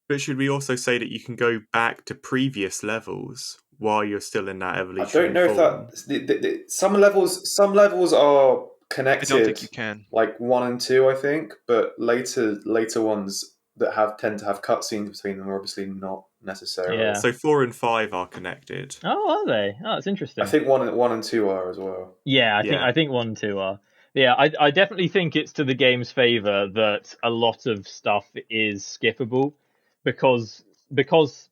But should we also say that you can go back to previous levels while you're still in that I evolutionary don't know if form? some levels are I connected, don't think you can. like 1 and 2, I think, but later ones that tend to have cutscenes between them are obviously not necessarily. Yeah. So 4 and 5 are connected. Oh, are they? Oh, that's interesting. I think one and 2 are as well. Yeah, I think 1 and 2 are. Yeah, I definitely think it's to the game's favor that a lot of stuff is skippable because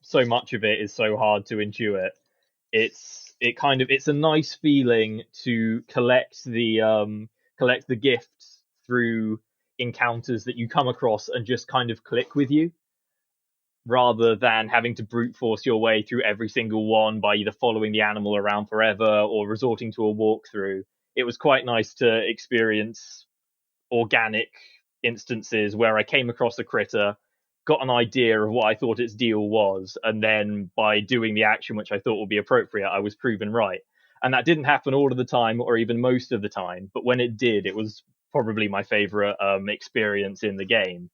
so much of it is so hard to intuit. It's a nice feeling to collect the gifts through encounters that you come across and just kind of click with you, rather than having to brute force your way through every single one by either following the animal around forever or resorting to a walkthrough. It was quite nice to experience organic instances where I came across a critter, got an idea of what I thought its deal was, and then by doing the action which I thought would be appropriate, I was proven right. And that didn't happen all of the time or even most of the time, but when it did, it was probably my favorite experience in the game.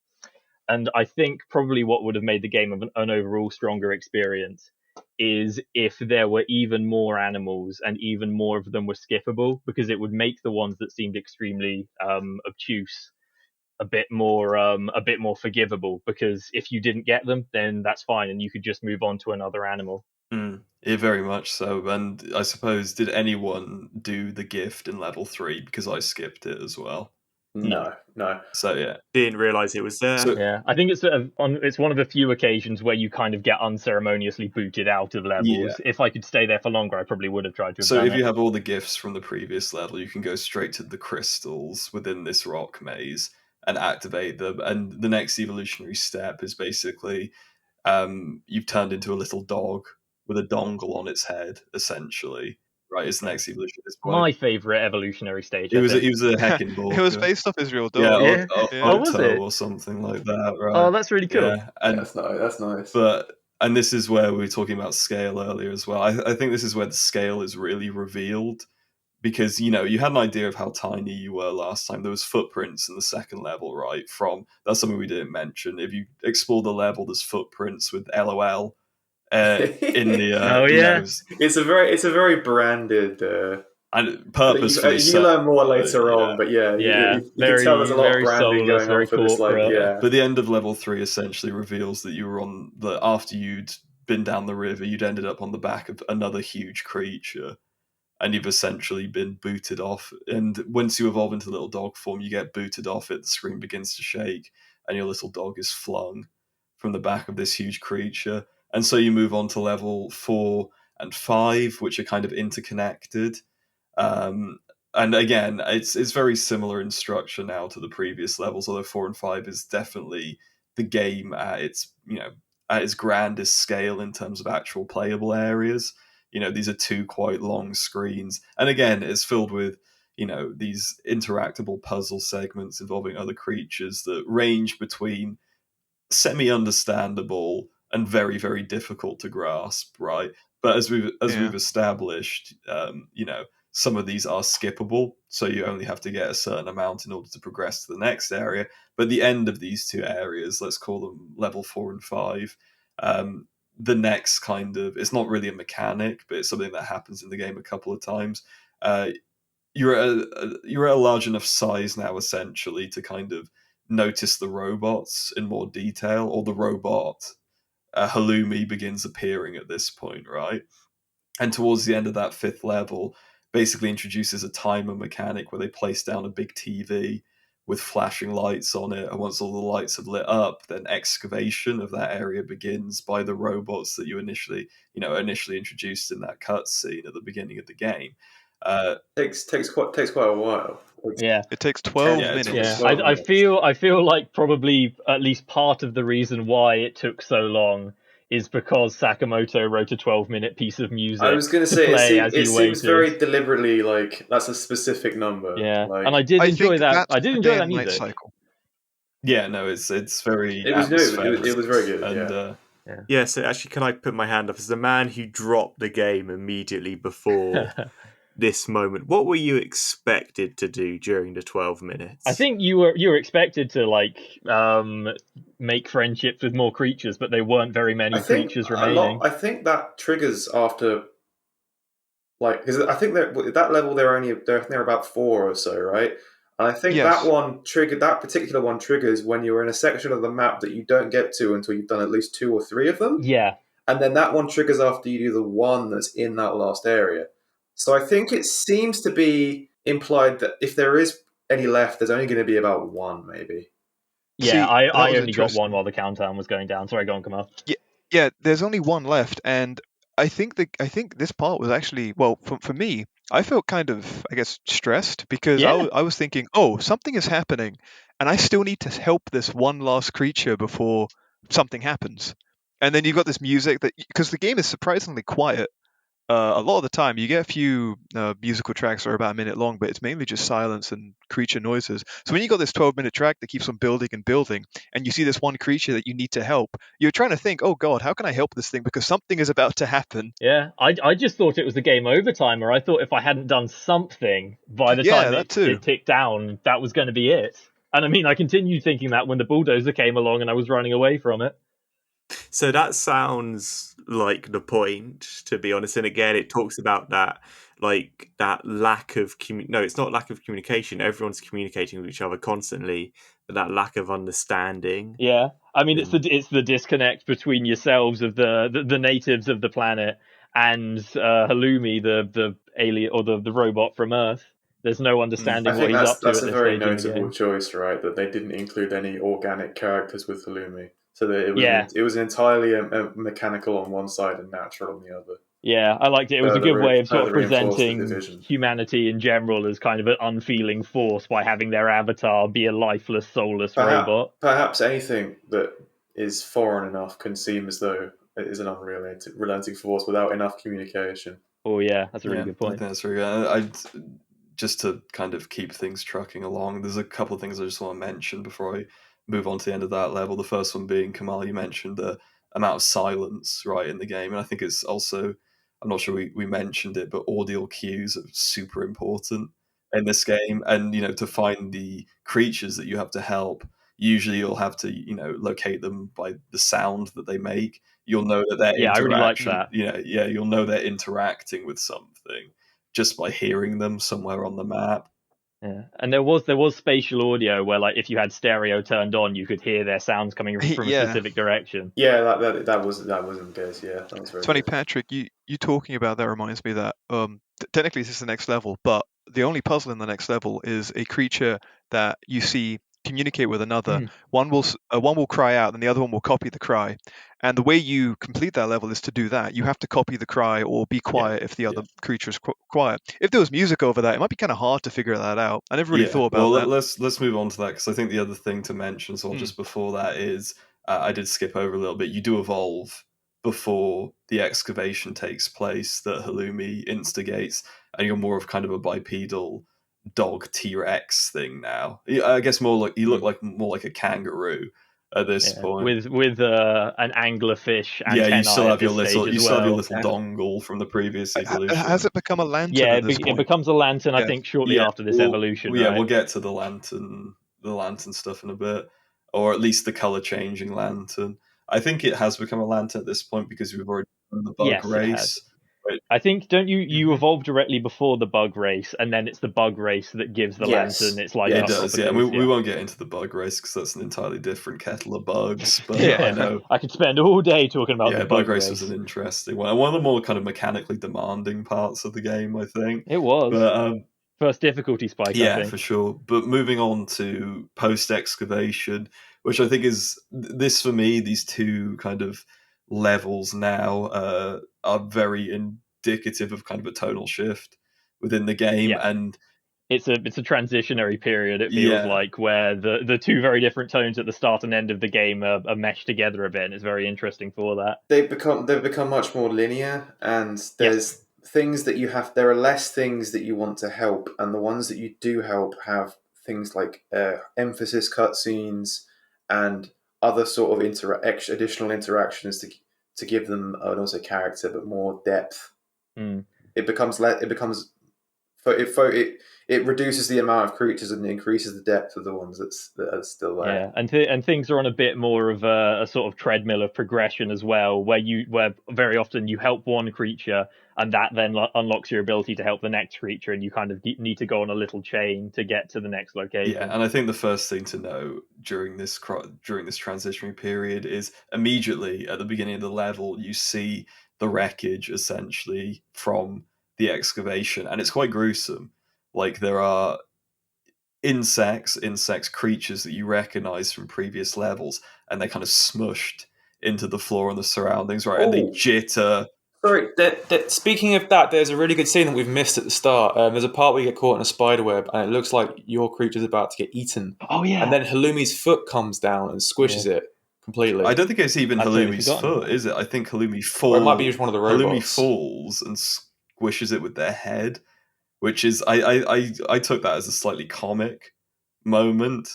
And I think probably what would have made the game an overall stronger experience is if there were even more animals and even more of them were skippable, because it would make the ones that seemed extremely obtuse a bit more forgivable, because if you didn't get them, then that's fine and you could just move on to another animal. Yeah, very much so. And I suppose, did anyone do the gift in level 3? Because I skipped it as well. No. So yeah. Didn't realise it was there. So Yeah, I think it's one of the few occasions where you kind of get unceremoniously booted out of levels. yeah. If I could stay there for longer, I probably would have tried to have So done if it. you have all the gifts from the previous level, you can go straight to the crystals within this rock maze and activate them. And the next evolutionary step is basically you've turned into a little dog with a dongle on its head, essentially. Right, is the next evolution at this point. My favorite evolutionary stage, He I was think. he was a It was Heckenborker. based off his real Yeah, dog. Yeah. Yeah. Oh, was Otto it? or something like that, right? Oh, that's really cool. Yeah, and That's nice. and this is where we were talking about scale earlier as well. I think this is where the scale is really revealed, because you had an idea of how tiny you were last time. There was footprints in the second level, right? That's something we didn't mention. If you explore the level, there's footprints with L.O.L. In the Oh, yeah. It's a very branded. and purposefully You learn more later yeah. on, but yeah, Yeah, you can tell there's a lot of very branding soulless, going on very for this. Like, corporate. yeah, But the end of level 3 essentially reveals that you were after you'd been down the river, you'd ended up on the back of another huge creature. and you've essentially been booted off. And once you evolve into little dog form, you get booted off it, the screen begins to shake, and your little dog is flung from the back of this huge creature. And so you move on to level 4 and 5, which are kind of interconnected. Um, and again, it's very similar in structure now to the previous levels, although 4 and 5 is definitely the game at its at its grandest scale in terms of actual playable areas. These are two quite long screens, and again, it's filled with these interactable puzzle segments involving other creatures that range between semi-understandable and very, very difficult to grasp, right? But as we've established, some of these are skippable, so you only have to get a certain amount in order to progress to the next area. But the end of these two areas, let's call them level 4 and 5, the next kind of, it's not really a mechanic, but it's something that happens in the game a couple of times. Uh, you're at a large enough size now, essentially, to kind of notice the robots in more detail, or the robot Halloumi begins appearing at this point, right? And towards the end of that 5th level, basically introduces a timer mechanic where they place down a big TV with flashing lights on it, and once all the lights have lit up, then excavation of that area begins by the robots that you initially introduced in that cutscene at the beginning of the game. Takes quite a while. Yeah. It takes 12 Yeah, it's minutes. Yeah, 12 I minutes. feel like probably at least part of the reason why it took so long is because Sakamoto wrote a 12-minute piece of music I was going to to say play as it you seems waited. very deliberately like that's a specific number. Yeah, Like, and I did I enjoy think that. that's I did the enjoy day that and night music. cycle. Yeah, no, it's very it was new. atmospheric. It was very good. And yeah. Yeah, so actually, can I put my hand up as the man who dropped the game immediately before this moment? What were you expected to do during the 12 minutes? I think you were expected to make friendships with more creatures, but there weren't very many I think creatures a lot. remaining. I think that triggers after, like, because I think that level they're about 4 or so, right? And I think Yes. that particular one triggers when you're in a section of the map that you don't get to until you've done at least 2 or 3 of them. Yeah, And then that one triggers after you do the one that's in that last area. So I think it seems to be implied that if there is any left, there's only going to be about 1, maybe. yeah. See, that I was only got one interesting. while the countdown was going down. Sorry, go on, Kamal. Yeah, there's only one left, and I think this part was actually, well, for me, I felt kind of, I guess, stressed because Yeah, I was thinking, oh, something is happening, and I still need to help this one last creature before something happens. And then you've got this music because the game is surprisingly quiet. A lot of the time, you get a few musical tracks that are about a minute long, but it's mainly just silence and creature noises. So when you got this 12-minute track that keeps on building and building, and you see this one creature that you need to help, you're trying to think, oh God, how can I help this thing? Because something is about to happen. yeah. I just thought it was the game over timer. I thought if I hadn't done something by the Yeah, time that too. it ticked down, that was going to be it. And I mean, I continued thinking that when the bulldozer came along and I was running away from it. So that sounds like the point, to be honest. And again, it talks about that, like that lack of no, it's not lack of communication. Everyone's communicating with each other constantly, but that lack of understanding. Yeah, I mean, And it's the disconnect between yourselves of the natives of the planet and Halloumi, the alien or the robot from Earth. There's no understanding I what think he's up to that's at a this very stage in the notable game. choice, right? That they didn't include any organic characters with Halloumi, so that Yeah, it was entirely a mechanical on one side and natural on the other. yeah, I liked it. It was a good way of sort of Further reinforced the presenting division. humanity in general as kind of an unfeeling force by having their avatar be a lifeless, soulless robot. Perhaps anything that is foreign enough can seem as though it is an unrelenting force without enough communication. Oh yeah, that's a really yeah, good I think point. that's very good. I just to kind of keep things trucking along, there's a couple of things I just want to mention before I move on to the end of that level. The first one being, Kamal, you mentioned the amount of silence right in the game, and I think it's also, I'm not sure we mentioned it, but audio cues are super important in this game. And to find the creatures that you have to help, usually you'll have to locate them by the sound that they make. You'll know that their Yeah, I really liked interaction, that. yeah, you'll know they're interacting with something just by hearing them somewhere on the map. Yeah, and there was spatial audio where, like, if you had stereo turned on, you could hear their sounds coming from a Yeah. specific direction. Yeah, that was the case. Yeah, that was It's very funny, good. Patrick. You talking about that reminds me that technically this is the next level, but the only puzzle in the next level is a creature that you see communicate with another. Mm. One will cry out, and the other one will copy the cry. And the way you complete that level is to do that. You have to copy the cry or be Yeah, quiet if the yeah. other creature is quiet. If there was music over that, it might be kind of hard to figure that out. I never really Yeah, thought well, about that. let's move on to that because I think the other thing to mention as well, Mm. just before that, is I did skip over a little bit. You do evolve before the excavation takes place that Halloumi instigates, and you're more of kind of a bipedal dog T-Rex thing now. I guess more like you look Mm. like more like a kangaroo at this Yeah, point. with an anglerfish Yeah, you antennae still at have your this stage little as well. And dongle from the previous has evolution. it become a lantern Yeah, at this it point? becomes a lantern, I Yeah. think, shortly Yeah, after this evolution, we'll right? get to the lantern stuff in a bit, or at least the color changing lantern. I think it has become a lantern at this point because we've already done the bug Yes, it has. race. But I think, don't you Mhm. evolve directly before the bug race, and then it's the bug race that gives the lantern Yes, its like it up does, yeah. properties. We Yeah, won't get into the bug race because that's an entirely different kettle of bugs. But I yeah. know, I could spend all day talking about the yeah, bug bug race was an race. interesting one, and one of the more kind of mechanically demanding parts of the game, I think. It was But first difficulty spike, I yeah, for think. sure. But moving on to post excavation, which I think is this for me, these two kind of levels now are very indicative of kind of a tonal shift within the game. Yeah, And it's a transitionary period. It feels yeah, like where the two very different tones at the start and end of the game are meshed together a bit, and it's very interesting for that. they've become much more linear, and Yes. there's things that you have. There are less things that you want to help, and the ones that you do help have things like emphasis cutscenes and other sort of additional interactions to give them not also character but more depth. Mm. It becomes it reduces the amount of creatures and increases the depth of the ones that are still there. Yeah, and things are on a bit more of a sort of treadmill of progression as well, where very often you help one creature, and that then unlocks your ability to help the next creature, and you kind of need to go on a little chain to get to the next yeah, location. and I think the first thing to know during this transitionary period is immediately at the beginning of the level you see the wreckage essentially from the excavation, and it's quite gruesome. Like there are insects creatures that you recognize from previous levels, and they're kind of smushed into the floor and the surroundings, right? And they Oh, jitter. sorry. Speaking of that, there's a really good scene that we've missed at the start. There's a part where you get caught in a spider web, and it looks like your creature's about to get eaten, Oh and yeah, then Halumi's foot comes down and yeah. squishes it I completely. don't think it's even I'd totally Halumi's forgotten about foot, that. is it? I think Or it might be just one of the Halloumi robots. falls and squishes it with their head, which is I took that as a slightly comic moment,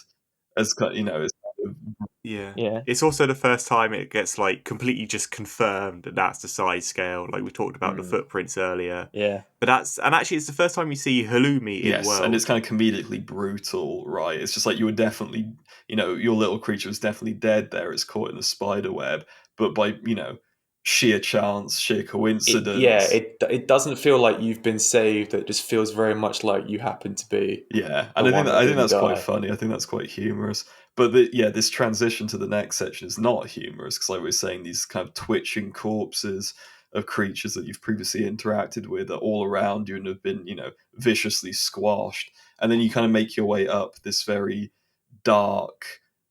as you know, as kind of, Yeah. Yeah, It's also the first time it gets like completely just confirmed that that's the size scale. Like we talked about the mm, footprints earlier. yeah, But actually it's the first time you see Halloumi in yes, and it's world. kind of comedically brutal, right? It's just like you were definitely, your little creature was definitely dead there. It's caught in a spider web, but by sheer chance, sheer Yeah, coincidence. it doesn't feel like you've been saved. It just feels very much like you happen to be Yeah, the and one that I think didn't that's quite die. funny. I think that's quite humorous. But yeah, this transition to the next section is not humorous because, like we were saying, these kind of twitching corpses of creatures that you've previously interacted with are all around you and have been, viciously squashed. And then you kind of make your way up this very dark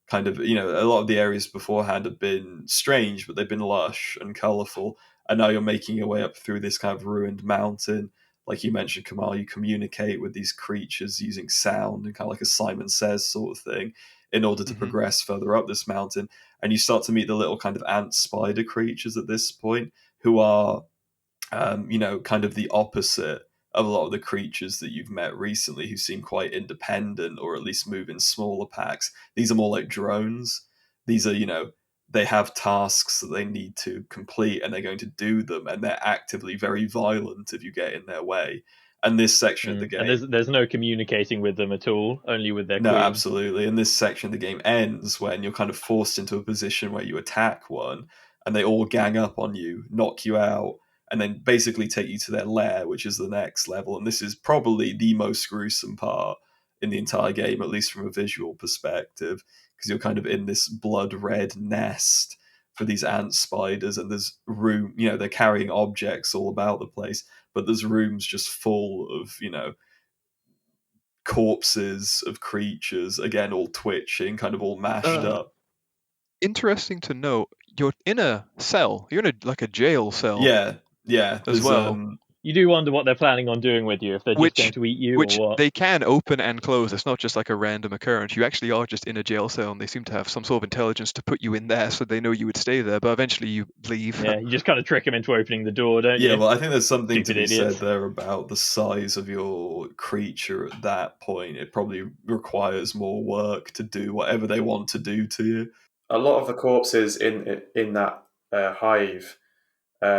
kind of, a lot of the areas beforehand have been strange, but they've been lush and colorful. And now you're making your way up through this kind of ruined mountain. Like you mentioned, Kamal, you communicate with these creatures using sound and kind of like a Simon Says sort of thing in order to Mhm. progress further up this mountain. And you start to meet the little kind of ant spider creatures at this point who are kind of the opposite of a lot of the creatures that you've met recently who seem quite independent or at least move in smaller packs. These are more like drones. These are, they have tasks that they need to complete and they're going to do them and they're actively very violent if you get in their way. And this section of the and game, there's no communicating with them at all, only with their no, queen. absolutely. And this section of the game ends when you're kind of forced into a position where you attack one and they all gang up on you, knock you out, and then basically take you to their lair, which is the next level. And this is probably the most gruesome part in the entire game, at least from a visual perspective, because you're kind of in this blood red nest for these ant spiders, and there's room, they're carrying objects all about the place, but there's rooms just full of, corpses of creatures, again, all twitching, kind of all mashed up. Interesting to note, you're in a cell. You're in a jail cell. Yeah, as there's, well. You do wonder what they're planning on doing with you, if they're just going to eat you which or what. they can open and close. It's not just like a random occurrence. You actually are just in a jail cell, and they seem to have some sort of intelligence to put you in there, so they know you would stay there. But eventually, you leave. Yeah, you just kind of trick them into opening the door, don't you? Yeah, well, I think there's something Stupid to be idiots. said there about the size of your creature at that point. It probably requires more work to do whatever they want to do to you. A lot of the corpses in that hive,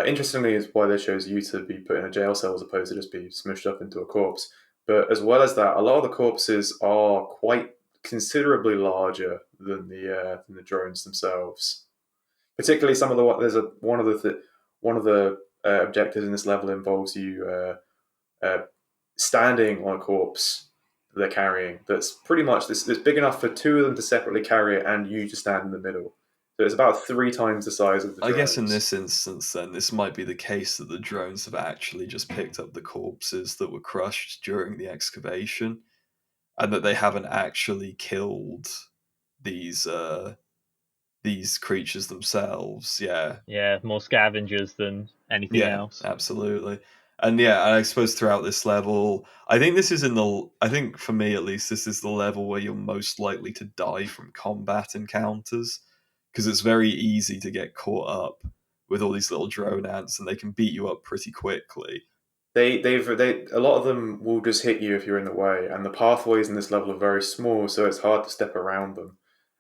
interestingly, is why they chose you to be put in a jail cell as opposed to just be smushed up into a corpse. But as well as that, a lot of the corpses are quite considerably larger than the drones themselves. Particularly, some of the one of the objectives in this level involves you standing on a corpse that they're carrying. That's pretty much this. It's big enough for two of them to separately carry it, and you to stand in the middle. So it's about 3 times the size of the drones. I guess in this instance, then, this might be the case that the drones have actually just picked up the corpses that were crushed during the excavation, and that they haven't actually killed these creatures themselves. Yeah, more scavengers than anything else. Absolutely. And I suppose throughout this level, I think for me at least, this is the level where you're most likely to die from combat encounters, because it's very easy to get caught up with all these little drone ants, and they can beat you up pretty quickly. They a lot of them will just hit you if you're in the way, and the pathways in this level are very small, so it's hard to step around them.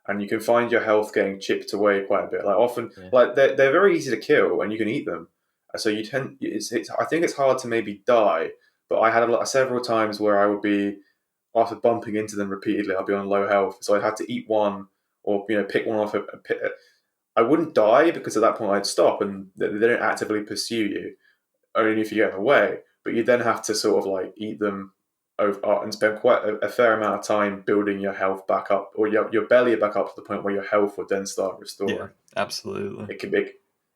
And you can find your health getting chipped away quite a bit. Like often, like they're very easy to kill, and you can eat them. So I think it's hard to maybe die, but I had several times where I would be, after bumping into them repeatedly, I'd be on low health, so I'd have to eat one or pick one off a pit. I wouldn't die because at that point I'd stop, and they don't actively pursue you, only if you get in the way. But you then have to sort of like eat them over and spend quite a fair amount of time building your health back up, or your belly back up to the point where your health would then start restoring. Yeah, absolutely. It can be.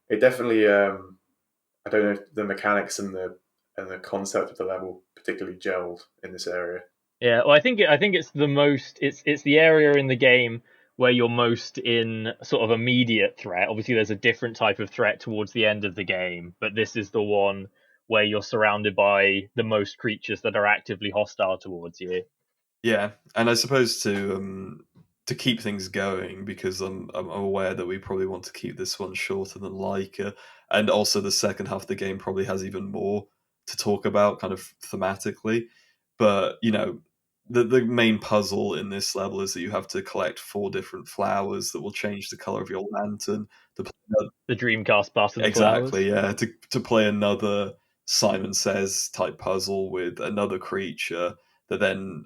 It definitely. I don't know if the mechanics and the concept of the level particularly gelled in this area. Yeah, well, I think it's the most. It's the area in the game where you're most in sort of immediate threat. Obviously, there's a different type of threat towards the end of the game, but this is the one where you're surrounded by the most creatures that are actively hostile towards you. Yeah, and I suppose to keep things going, because I'm aware that we probably want to keep this one shorter than Leica, and also the second half of the game probably has even more to talk about, kind of thematically. But the main puzzle in this level is that you have to collect 4 different flowers that will change the color of your lantern. The Dreamcast button Exactly, flowers. yeah. To play another Simon Says type puzzle with another creature that then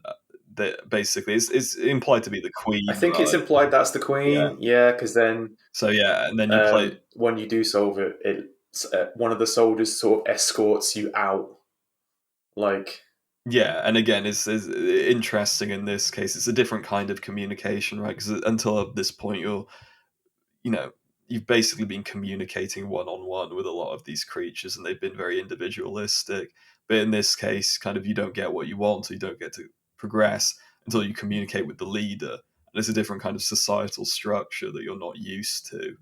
that basically is implied to be the queen. I think it's right? implied that's the queen. Yeah, because then. So and then you play. When you do solve it, one of the soldiers sort of escorts you out. Like. Yeah, and again, it's interesting in this case. It's a different kind of communication, right? Because until this point, you've basically been communicating one-on-one with a lot of these creatures, and they've been very individualistic. But in this case, kind of, you don't get what you want, so you don't get to progress until you communicate with the leader. And it's a different kind of societal structure that you're not used to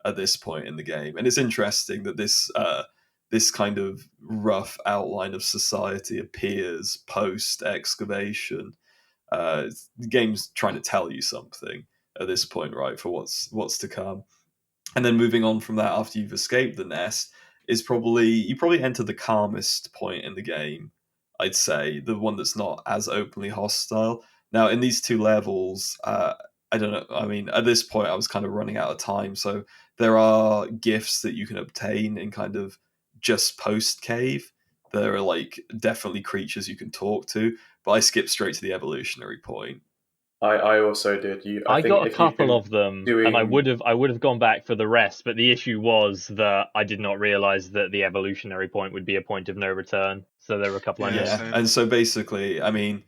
at this point in the game. And it's interesting that this kind of rough outline of society appears post excavation. The game's trying to tell you something at this point, right, for what's to come. And then moving on from that, after you've escaped the nest, is you probably enter the calmest point in the game. I'd say the one that's not as openly hostile. Now, in these 2 levels, I don't know. I mean, at this point, I was kind of running out of time, so there are gifts that you can obtain in kind of just post cave. There are like definitely creatures you can talk to, but I skipped straight to the evolutionary point. I also did. I think got a if you've couple been of them, doing, and I would have gone back for the rest. But the issue was that I did not realize that the evolutionary point would be a point of no return. So there were a couple I missed. same. And so basically, I mean,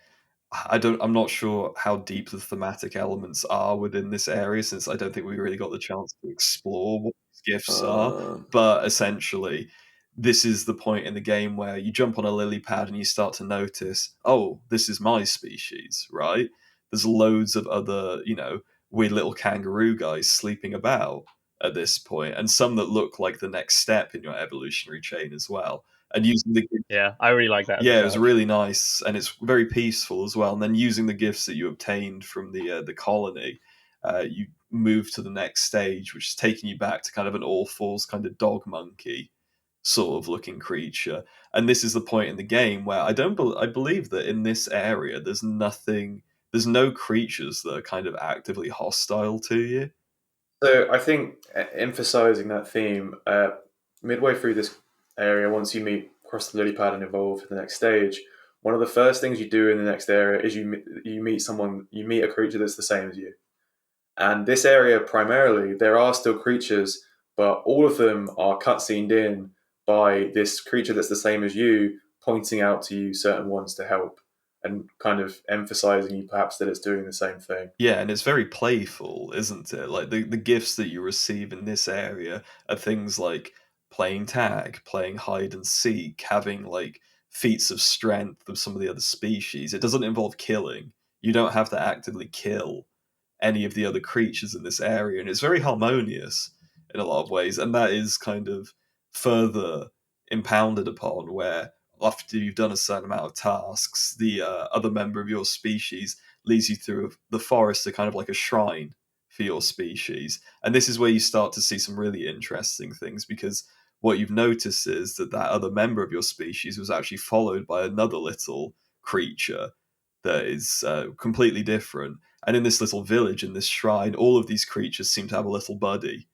I'm not sure how deep the thematic elements are within this area, since I don't think we really got the chance to explore what these gifts are. Um, But essentially, this is the point in the game where you jump on a lily pad and you start to notice, oh, this is my species, right? There's loads of other, weird little kangaroo guys sleeping about at this point, and some that look like the next step in your evolutionary chain as well. And using the Yeah, I really like that as a yeah, it was touch. really nice, and it's very peaceful as well. And then using the gifts that you obtained from the colony, you move to the next stage, which is taking you back to kind of an all fours kind of dog monkey sort of looking creature. And this is the point in the game where I believe that in this area there's no creatures that are kind of actively hostile to you. So I think emphasizing that theme midway through this area, once you meet cross the lily pad and evolve to the next stage, one of the first things you do in the next area is you meet a creature that's the same as you. And this area primarily, there are still creatures, but all of them are cutscened in by this creature that's the same as you, pointing out to you certain ones to help and kind of emphasizing you perhaps that it's doing the same thing. Yeah, and it's very playful, isn't it? Like the gifts that you receive in this area are things like playing tag, playing hide and seek, having like feats of strength of some of the other species. It doesn't involve killing. You don't have to actively kill any of the other creatures in this area, and it's very harmonious in a lot of ways. And that is kind of further impounded upon where after you've done a certain amount of tasks, the other member of your species leads you through the forest to kind of like a shrine for your species. And this is where you start to see some really interesting things, because what you've noticed is that that other member of your species was actually followed by another little creature that is completely different. And in this little village, in this shrine, all of these creatures seem to have a little buddy.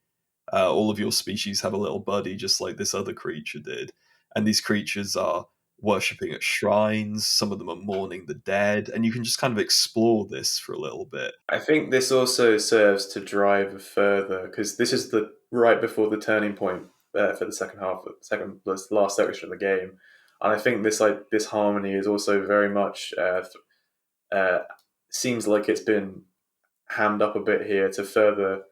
All of your species have a little buddy, just like this other creature did. And these creatures are worshipping at shrines. Some of them are mourning the dead, and you can just kind of explore this for a little bit. I think this also serves to drive further because this is the right before the turning point for the second half, second last section of the game, and I think this harmony is also very much uh, seems like it's been hammed up a bit here to further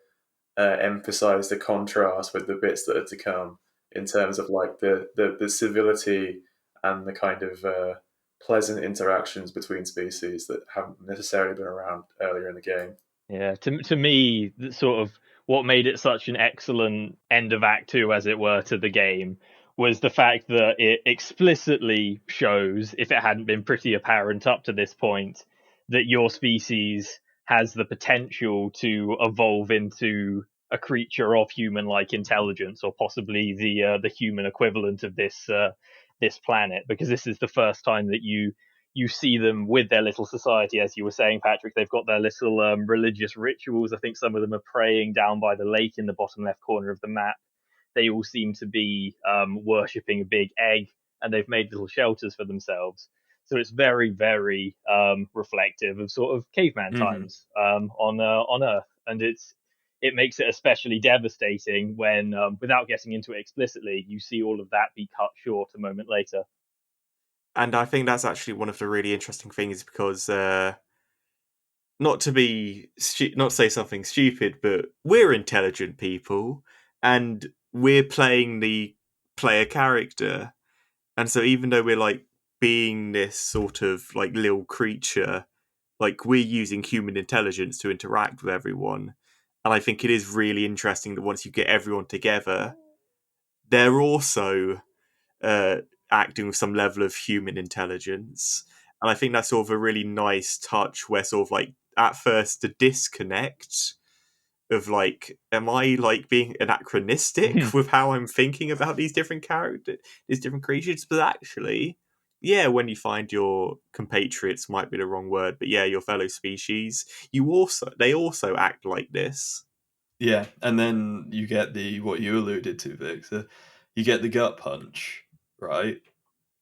emphasize the contrast with the bits that are to come in terms of like the civility and the kind of pleasant interactions between species that haven't necessarily been around earlier in the game. Yeah, to me, sort of what made it such an excellent end of Act Two, as it were, to the game was the fact that it explicitly shows, if it hadn't been pretty apparent up to this point, that your species has the potential to evolve into a creature of human-like intelligence, or possibly the human equivalent of this planet, because this is the first time that you see them with their little society, as you were saying, Patrick. They've got their little religious rituals. I think some of them are praying down by the lake in the bottom left corner of the map. They all seem to be worshipping a big egg, and they've made little shelters for themselves. So it's very, very reflective of sort of caveman Mm-hmm. times on Earth, and it makes it especially devastating when, without getting into it explicitly, you see all of that be cut short a moment later. And I think that's actually one of the really interesting things because not to be not to say something stupid, but we're intelligent people, and we're playing the player character, and so even though we're like being this sort of like little creature, like we're using human intelligence to interact with everyone, and I think it is really interesting that once you get everyone together, they're also uh, acting with some level of human intelligence. And I think that's sort of a really nice touch where sort of like at first the disconnect of like, am I like being anachronistic with how I'm thinking about these different characters, these different creatures? But actually, yeah, when you find your compatriots might be the wrong word, but yeah, your fellow species, they also act like this. Yeah, and then you get the what you alluded to, Victor. You get the gut punch, right?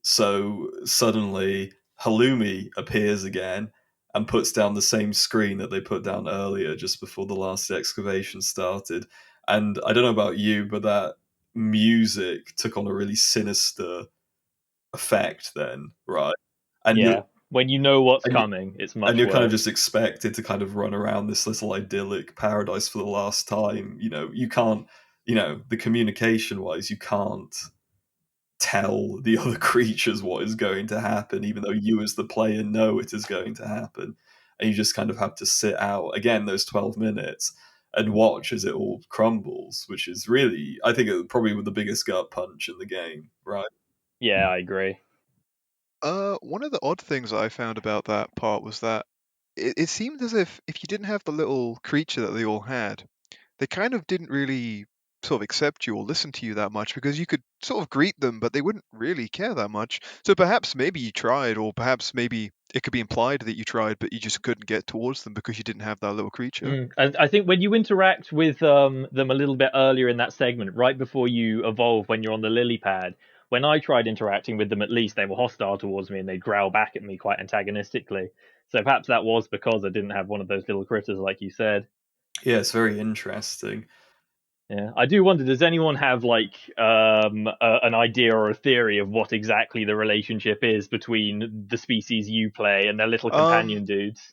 So suddenly Halloumi appears again and puts down the same screen that they put down earlier, just before the last excavation started. And I don't know about you, but that music took on a really sinister effect then, right? And Yeah. When you know what's And you- coming, it's much and you're kind of worse. just expected to kind of run around this little idyllic paradise for the last time. You can't, the communication wise, you can't tell the other creatures what is going to happen, even though you as the player know it is going to happen. And you just kind of have to sit out, again, those 12 minutes and watch as it all crumbles, which is really, I think, probably the biggest gut punch in the game, right? Yeah, I agree. One of the odd things I found about that part was that it seemed as if you didn't have the little creature that they all had, they kind of didn't really sort of accept you or listen to you that much because you could sort of greet them, but they wouldn't really care that much. So perhaps maybe you tried, or perhaps maybe it could be implied that you tried, but you just couldn't get towards them because you didn't have that little creature. And I think when you interact with them a little bit earlier in that segment, right before you evolve, when you're on the lily pad, when I tried interacting with them, at least they were hostile towards me and they'd growl back at me quite antagonistically. So perhaps that was because I didn't have one of those little critters, like you said. Yeah, it's very interesting. Yeah, I do wonder, does anyone have like an idea or a theory of what exactly the relationship is between the species you play and their little companion Um, dudes?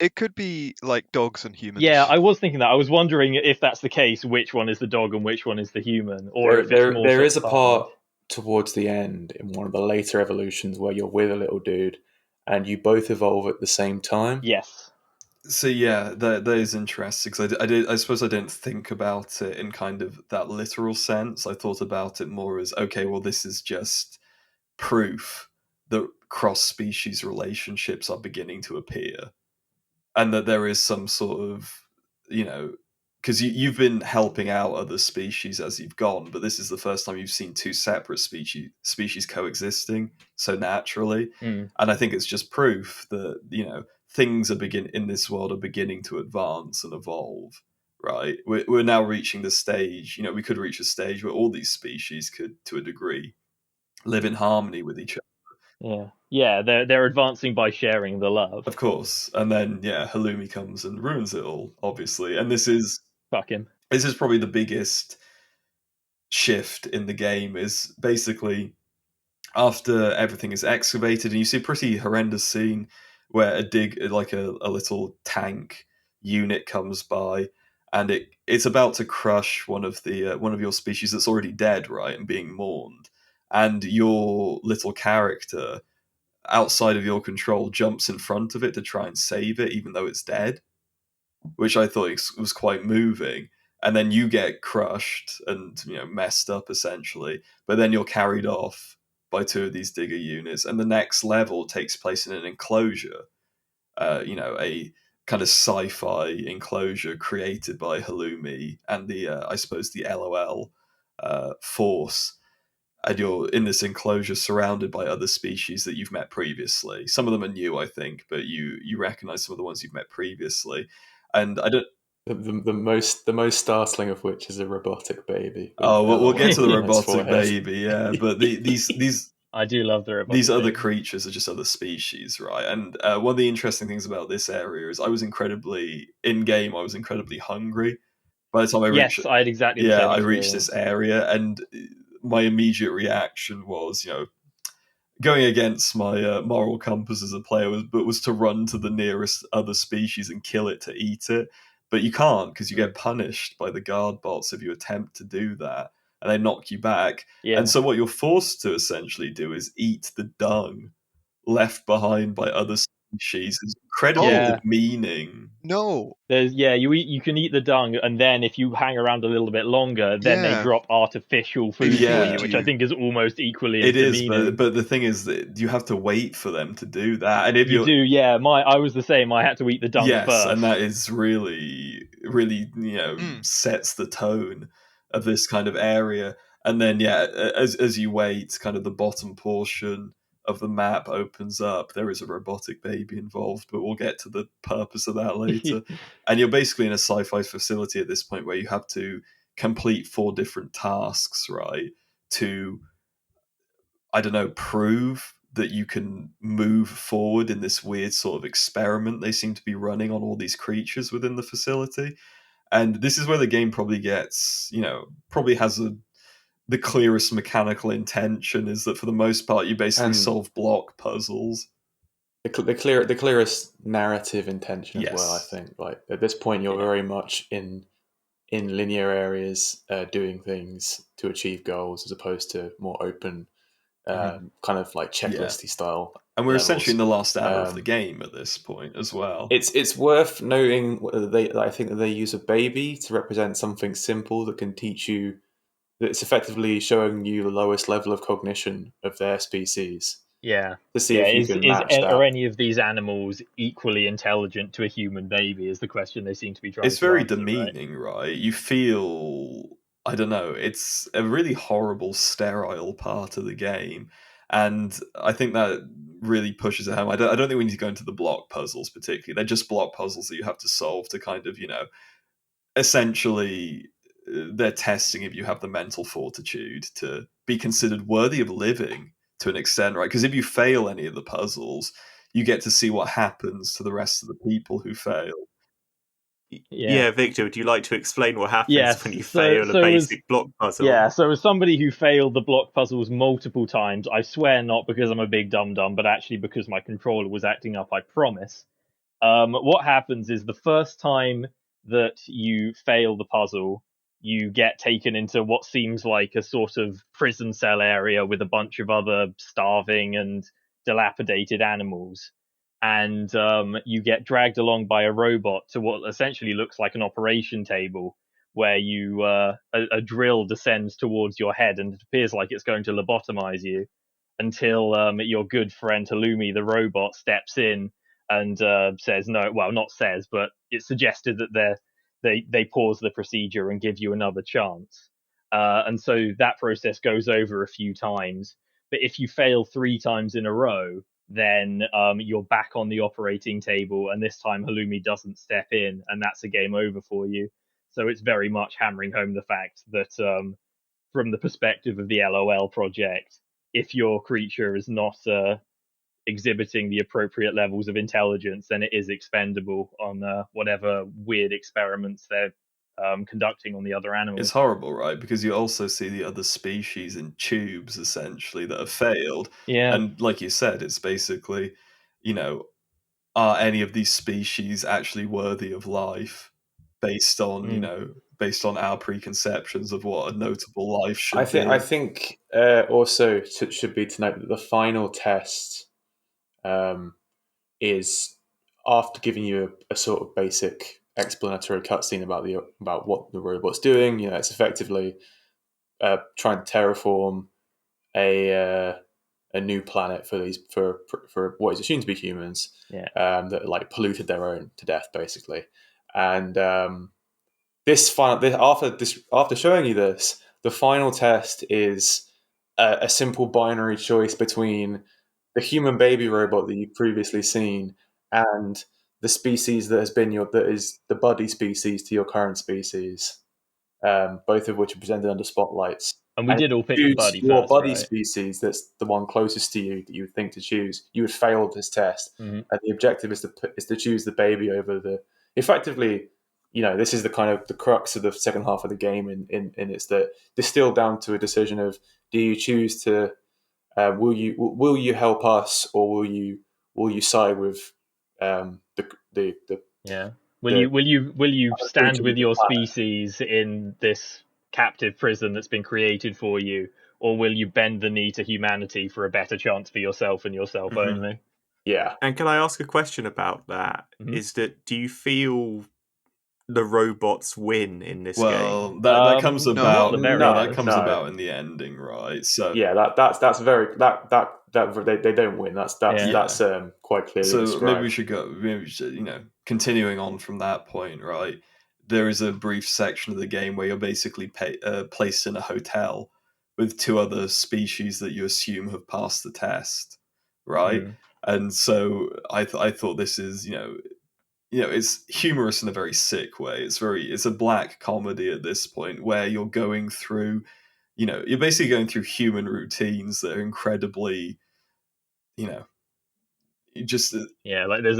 it could be like dogs and Yeah, humans. I was thinking that. I was wondering if that's the case, which one is the dog and which one is the human, or There, if it's there, more there is a subdivided. part towards the end in one of the later evolutions where you're with a little dude, and you both evolve at the same time. Yes. So yeah, that is interesting because I suppose I didn't think about it in kind of that literal sense. I thought about it more as, okay, well, this is just proof that cross species relationships are beginning to appear, and that there is some sort of, you know because you've been helping out other species as you've gone, but this is the first time you've seen two separate species coexisting so naturally. Mm. And I think it's just proof that, things in this world are beginning to advance and evolve, right? We're now reaching the stage, we could reach a stage where all these species could, to a degree, live in harmony with each other. Yeah. Yeah, they're advancing by sharing the love. Of course. And then, yeah, Halloumi comes and ruins it all, obviously. And Fuck him. this is probably the biggest shift in the game, is basically after everything is excavated, and you see a pretty horrendous scene where like a little tank unit comes by, and it's about to crush one of your species that's already dead, right, and being mourned. And your little character, outside of your control, jumps in front of it to try and save it, even though it's dead, which I thought was quite moving. And then you get crushed and, messed up essentially, but then you're carried off by two of these digger units, and the next level takes place in an enclosure, a kind of sci-fi enclosure created by Halloumi and I suppose the L.O.L force. And you're in this enclosure surrounded by other species that you've met previously. Some of them are new, I think, but you recognize some of the ones you've met previously. And I don't. The most startling of which is a robotic baby with Oh, we'll get to the LOL on its robotic forehead. baby, yeah. But I do love the these robotic other baby. creatures are just other species, right? And one of the interesting things about this area is I was incredibly hungry by the time I reached. Yes, I had exactly the Yeah, same I reached this experience. area, and my immediate reaction was, going against my moral compass as a player, was to run to the nearest other species and kill it to eat it. But you can't, because you get punished by the guard bots if you attempt to do that, and they knock you back. And Yeah. so what you're forced to essentially do is eat the dung left behind by other species. It's incredibly Yeah. Oh, demeaning. no. You can eat the dung, and then if you hang around a little bit longer, then they Yeah, drop artificial they food for you, feed Yeah, which I you. think is almost equally as it is, but demeaning. the thing is that you have to wait for them to do that, and if You you're do, yeah. I was the same. I had to eat the dung yes, and that first. is really, really, Mm. sets the tone of this kind of area. And then, yeah, as you wait, kind of the bottom portion of the map opens up. There is a robotic baby involved, but we'll get to the purpose of that later. And you're basically in a sci-fi facility at this point where you have to complete 4 different tasks, right? To, I don't know, prove that you can move forward in this weird sort of experiment they seem to be running on all these creatures within the facility. And this is where the game probably gets, probably has the clearest mechanical intention, is that for the most part you basically And solve block puzzles. the clearest narrative intention as well. I Yes. think like at this point you're Yeah. very much in linear areas, doing things to achieve goals as opposed to more open, kind of like Yeah. checklisty style And we're essentially in levels. the last hour of the Um, game at this point as well. it's worth noting I think that they use a baby to represent something simple that can teach you, that it's effectively showing you the lowest level of cognition of their species Yeah. to see Yeah. if you Is can match are that. any of these animals equally intelligent to a human baby? Is the question they seem to be trying It's to very answer, right? demeaning, right? You feel, I don't know, it's a really horrible, sterile part of the game. And I think that really pushes it home. I don't think we need to go into the block puzzles particularly. They're just block puzzles that you have to solve to kind of, essentially they're testing if you have the mental fortitude to be considered worthy of living to an extent, right? Because if you fail any of the puzzles, you get to see what happens to the rest of the people who fail. Yeah. Yeah, Victor, would you like to explain what happens when Yes. you So fail a so as basic block puzzle? Yeah, so as somebody who failed the block puzzles multiple times, I swear not because I'm a big dum dum, but actually because my controller was acting up, I promise. What happens is the first time that you fail the puzzle, you get taken into what seems like a sort of prison cell area with a bunch of other starving and dilapidated animals. And you get dragged along by a robot to what essentially looks like an operation table where a drill descends towards your head and it appears like it's going to lobotomize you until your good friend Halloumi, the robot, steps in and says no. Well, not says, but it's suggested that they pause the procedure and give you another chance. And so that process goes over a few times. But if you fail 3 times in a row, then you're back on the operating table, and this time Halloumi doesn't step in, and that's a game over for you. So it's very much hammering home the fact that from the perspective of the L.O.L project, if your creature is not exhibiting the appropriate levels of intelligence, then it is expendable on whatever weird experiments they're conducting on the other It's animals. horrible, right? Because you also see the other species in tubes, essentially, that have failed. Yeah. And like you said, it's basically, you know, are any of these species actually worthy of life based on, Mm. based on our preconceptions of what a notable life I should think I be? think also should be to note that the final test, um, is after giving you a sort of basic explanatory cutscene about what the robot's doing. It's effectively trying to terraform a a new planet for these for what is assumed to be humans, Yeah. that like polluted their own to death, basically. And after showing you this, the final test is a simple binary choice between the human baby robot that you've previously seen and the species that is the buddy species to your current species, both of which are presented under spotlights. And we And did all if pick you the choose buddy your first, buddy right? species, that's the one closest to you that you would think to choose, you would fail this test. Mm-hmm. And the objective is to choose the baby over the effectively. This is the kind of the crux of the second half of the game, in it's that distilled down to a decision of, do you choose to, will you help us, or will you side with, the Yeah. Will the you will you will you other stand creatures with of the your planet? species in this captive prison that's been created for you, or will you bend the knee to humanity for a better chance for yourself and yourself Mhm. only? Yeah. And can I ask a question about that? Mm-hmm. Is that, do you feel the robots win in this game? Well, that comes Not No. the about very that No, end. comes no. about in the ending, right? So Yeah, that's very that they don't win. Yeah. yeah. Quite clearly So maybe we described. should go. Maybe we should, continuing on from that point, right? There is a brief section of the game where you're basically placed in a hotel with two other species that you assume have passed the test, right? Mm. And so I thought this is, it's humorous in a very sick way. It's a black comedy at this point where you're going through, you're basically going through human routines that are incredibly, you know, just Yeah, like there's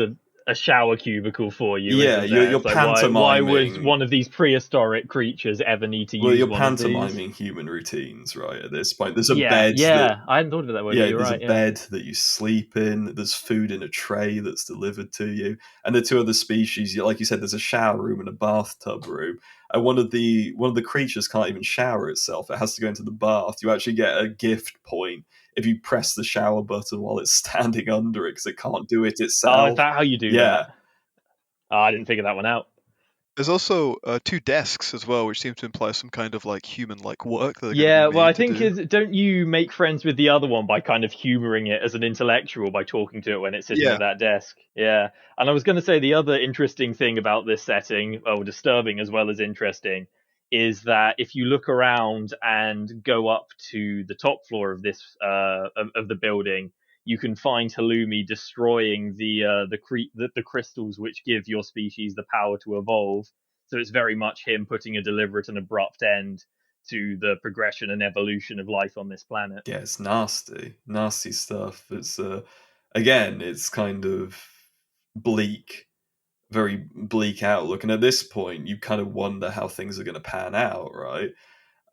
a shower cubicle for you, Yeah, isn't there? you're It's like, why would pantomiming. one of these prehistoric creatures ever need to Well, use you're one of these? pantomiming human routines, right? At this point, there's a Yeah, bed that yeah. I hadn't thought of it that way, but yeah, you're there's a right. Yeah. bed that you sleep in. There's food in a tray that's delivered to you. And the two other species, like you said, there's a shower room and a bathtub room. And one of the creatures can't even shower itself. It has to go into the bath. You actually get a gift point if you press the shower button while it's standing under it because it can't do it Oh, is itself. that how you do Yeah, that? Oh, I didn't figure that one out. There's also two desks as well, which seem to imply some kind of like human-like work that they're going to be Yeah, well, I made to think do. don't you make friends with the other one by kind of humoring it as an intellectual by talking to it when it's sitting Yeah, at that desk? Yeah, and I was going to say the other interesting thing about this setting, or disturbing as well as interesting, is that if you look around and go up to the top floor of this of the building, you can find Halloumi destroying the crystals which give your species the power to evolve. So it's very much him putting a deliberate and abrupt end to the progression and evolution of life on this planet. yeah, it's nasty stuff. It's again, it's kind of bleak, very bleak outlook. And at this point, you kind of wonder how things are going to pan out, right?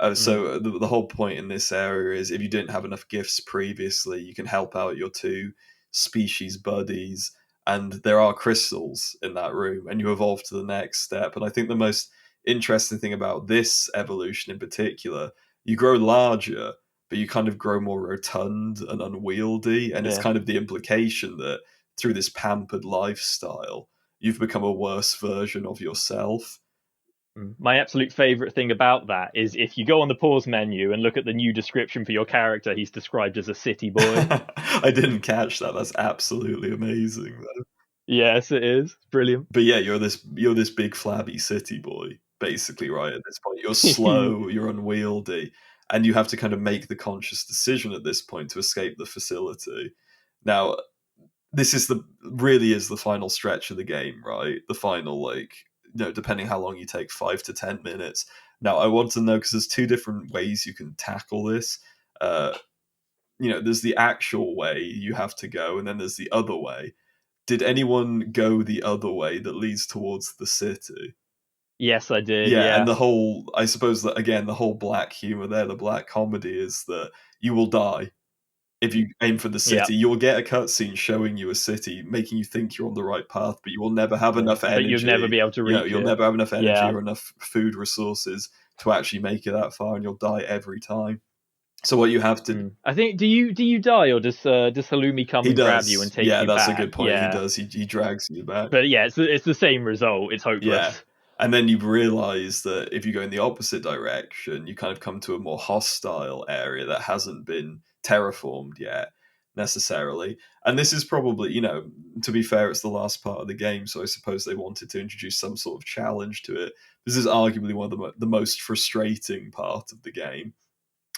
Mm. So the whole point in this area is if you didn't have enough gifts previously, you can help out your two species buddies, and there are crystals in that room, and you evolve to the next step. And I think the most interesting thing about this evolution in particular, you grow larger, but you kind of grow more rotund and unwieldy, and it's Yeah. kind of the implication that through this pampered lifestyle, you've become a worse version of yourself. My absolute favorite thing about that is if you go on the pause menu and look at the new description for your character, he's described as a city boy. I didn't catch that. That's absolutely amazing. Yes, it is. Brilliant. But yeah, you're this big flabby city boy, basically, right? At this point, you're slow, you're unwieldy, and you have to kind of make the conscious decision at this point to escape the facility. Now, this is the really is the final stretch of the game, right? The final, like, depending how long you take, 5 to 10 minutes. Now, I want to know because there's two different ways you can tackle this. Uh, there's the actual way you have to go, and then there's the other way. Did anyone go the other way that leads towards the city? Yes, I did. Yeah, and Yeah. I suppose that again, the whole black humor there, the black comedy is that you will die if you aim for the Yeah. city. You will get a cutscene showing you a city, making you think you're on the right path, but you will never have Yeah. enough But you'll never energy. be able to reach You'll it. never have enough energy Yeah. or enough food resources to actually make it that far, and you'll die every time. So what you have to I think do you die, or does Halloumi come he and grab you does. and take Yeah, you that's a back? good point. He Yeah. does. He drags you back. But yeah, it's the same result. It's Yeah. hopeless. And then you realize that if you go in the opposite direction, you kind of come to a more hostile area that hasn't been terraformed yet, necessarily. And this is probably, to be fair, it's the last part of the game, so I suppose they wanted to introduce some sort of challenge to it. This is arguably one of the most frustrating part of the game,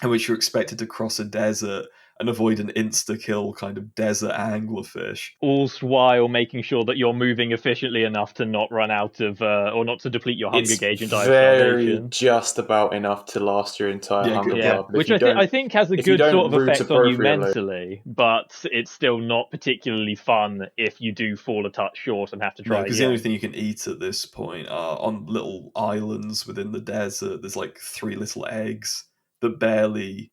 in which you're expected to cross a desert and avoid an insta-kill kind of desert anglerfish. All while making sure that you're moving efficiently enough to not run out of, or not to deplete your hunger It's gauge and die of very starvation. just about enough to last your entire Yeah, hunger good. Yeah, bar. But which I think has a if you good sort don't of root effect on you appropriately, mentally, but it's still not particularly fun if you do fall a touch short and have to No, try because the only again. thing you can eat at this point are on little islands within the desert. There's like three little eggs that barely.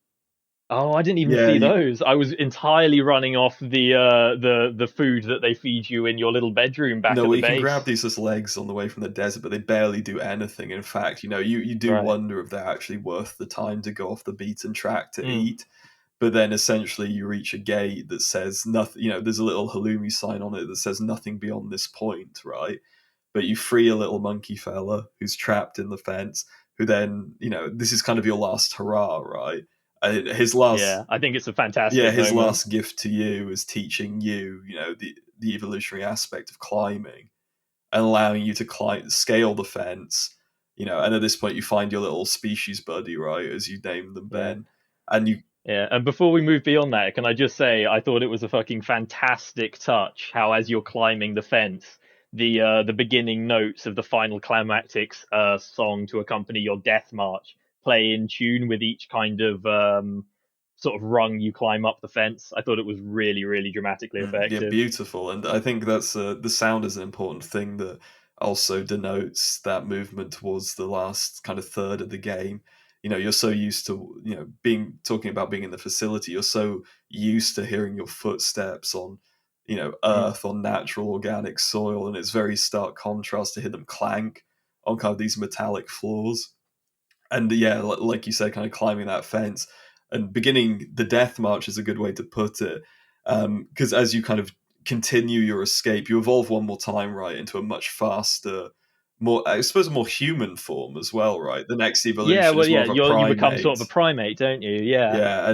Oh, I didn't even Yeah, see those. I was entirely running off the food that they feed you in your little bedroom back no, at well, the you can grab base. these little eggs on the way from the desert, but they barely do anything. In fact, you do Right. wonder if they're actually worth the time to go off the beaten track to Mm, eat. But then essentially you reach a gate that says nothing. There's a little halloumi sign on it that says nothing beyond this point, right? But you free a little monkey fella who's trapped in the fence, who then, this is kind of your last hurrah, right? His last, yeah, I think it's a yeah, fantastic his moment. last gift to you is teaching you, the evolutionary aspect of climbing and allowing you to scale the fence, and at this point you find your little species buddy, right, as you name them, Yeah. Ben, and you, Yeah, and before we move beyond that, can I just say I thought it was a fucking fantastic touch how, as you're climbing the fence, the beginning notes of the final climactic song to accompany your death march play in tune with each kind of sort of rung you climb up the fence. I thought it was really, really dramatically Yeah, effective. beautiful, and I think that's the sound is an important thing that also denotes that movement towards the last kind of third of the game. You're so used to being talking about being in the facility. You're so used to hearing your footsteps on earth, on natural organic soil, and it's very stark contrast to hear them clank on kind of these metallic floors. And yeah, like you said, kind of climbing that fence and beginning the death march is a good way to put it, because as you kind of continue your escape, you evolve one more time, right, into a much faster, more, I suppose, a more human form as well, right? The next Yeah, evolution well, is more yeah, of a you become sort primate. of a primate, don't you? Yeah. Yeah,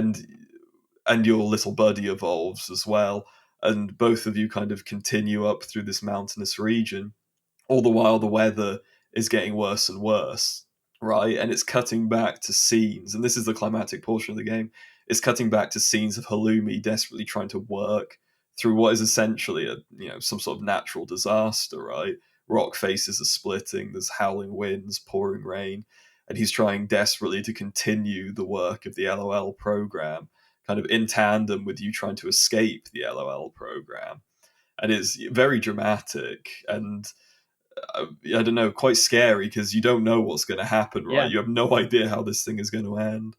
and your little buddy evolves as well, and both of you kind of continue up through this mountainous region. All the while, the weather is getting worse and worse, right? And it's cutting back to scenes, and this is the climactic portion of the game. It's cutting back to scenes of Halloumi desperately trying to work through what is essentially some sort of natural disaster, right? Rock faces are splitting, there's howling winds, pouring rain, and he's trying desperately to continue the work of the LOL program, kind of in tandem with you trying to escape the LOL program. And it's very dramatic and I don't know, quite scary because you don't know what's going to happen, right? Yeah. You have no idea how this thing is going to end.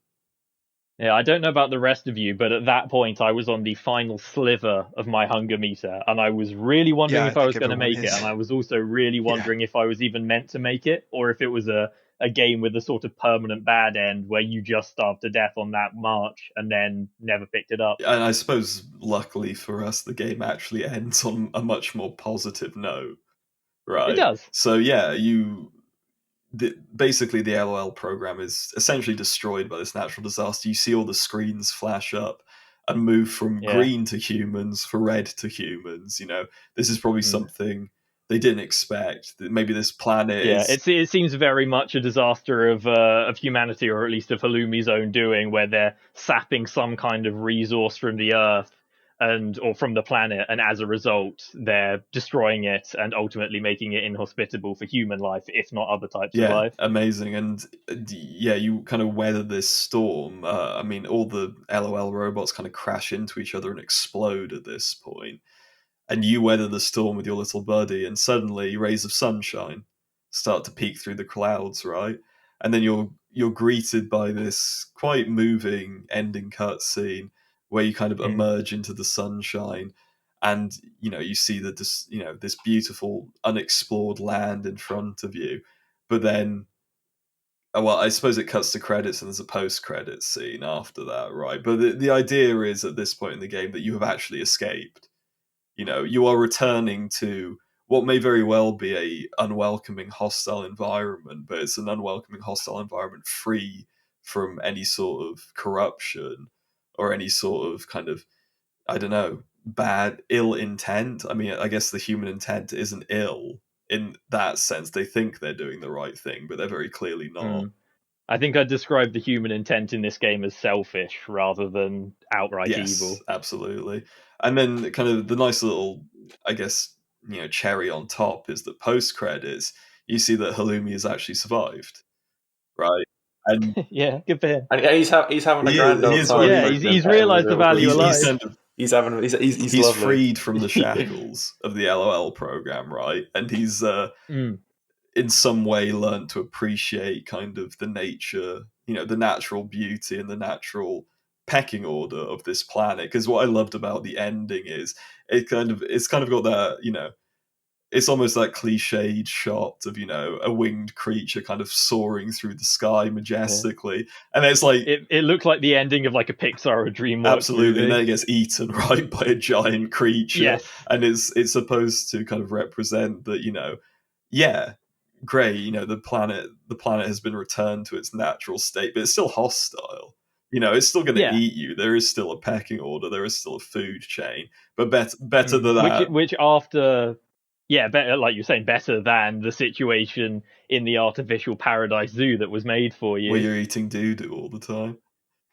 Yeah, I don't know about the rest of you, but at that point I was on the final sliver of my hunger meter, and I was really wondering Yeah, I if I think was going to everyone make it, is. and I was also really Yeah. wondering if I was even meant to make it, or if it was a game with a sort of permanent bad end where you just starved to death on that march and then never picked it up. And I suppose, luckily for us, the game actually ends on a much more positive note, It right? does. So yeah, basically the LOL program is essentially destroyed by this natural disaster. You see all the screens flash up and move from Yeah. green to humans, for red to humans. This is probably Mm. something they didn't expect. That maybe this planet Yeah, is it seems very much a disaster of humanity, or at least of Halloumi's own doing, where they're sapping some kind of resource from the Earth or from the planet, and as a result, they're destroying it and ultimately making it inhospitable for human life, if not other types of yeah, life. amazing. And yeah, you kind of weather this storm. I mean, all the LOL robots kind of crash into each other and explode at this point. And you weather the storm with your little buddy, and suddenly rays of sunshine start to peek through the clouds, right? And then you're greeted by this quite moving ending cutscene where you kind of Mm. emerge into the sunshine, and you see this beautiful unexplored land in front of you, but then. Well, I suppose it cuts to credits and there's a post-credits scene after that, right? But the idea is at this point in the game that you have actually escaped. You are returning to what may very well be a unwelcoming, hostile environment, but it's an unwelcoming, hostile environment free from any sort of corruption or any sort of kind of, I don't know, ill intent. I mean, I guess the human intent isn't ill in that sense. They think they're doing the right thing, but they're very clearly not. Mm. I think I'd describe the human intent in this game as selfish rather than outright Yes, evil. absolutely. And then kind of the nice little, I guess, cherry on top is that post credits, you see that Halloumi has actually survived, right? And Yeah, good for him. And he's having a grand he old is time really Yeah, poking and he's petting the realised the little value of he's life. creatures. kind of He's having he's he's lovely. freed from the shackles of the LOL program, right? And he's Mm. in some way learned to appreciate kind of the nature, the natural beauty and the natural pecking order of this planet. Because what I loved about the ending is it's kind of got that, it's almost that cliched shot of, a winged creature kind of soaring through the sky Yeah. majestically. And it's like It looked like the ending of like a Pixar or DreamWorks absolutely, and then movie. it gets eaten right by a giant creature. Yes. And it's supposed to kind of represent that, yeah, great, the planet has been returned to its natural state, but it's still hostile. It's still going to Yeah. eat you. There is still a pecking order. There is still a food chain. But better than that, Which after, yeah, better, like you're saying, better than the situation in the artificial paradise zoo that was made for where you. you're eating doo-doo all the time.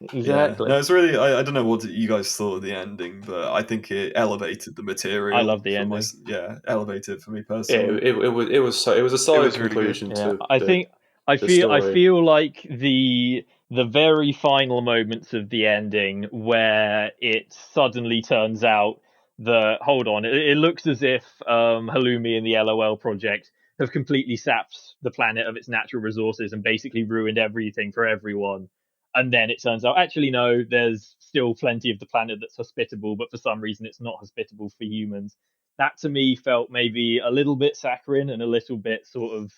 Yeah, Exactly. no, it's really. I don't know what you guys thought of the ending, but I think it elevated the I material love the for my. ending. Yeah, elevated it for me Yeah, personally. it was a It solid was really good. conclusion Yeah, to I think I the feel I story. feel like the the very final moments of the ending where it suddenly turns out that, hold on, it looks as if Halloumi and the L.O.L project have completely sapped the planet of its natural resources and basically ruined everything for everyone. And then it turns out, actually, no, there's still plenty of the planet that's hospitable, but for some reason it's not hospitable for humans. That to me felt maybe a little bit saccharine and a little bit sort of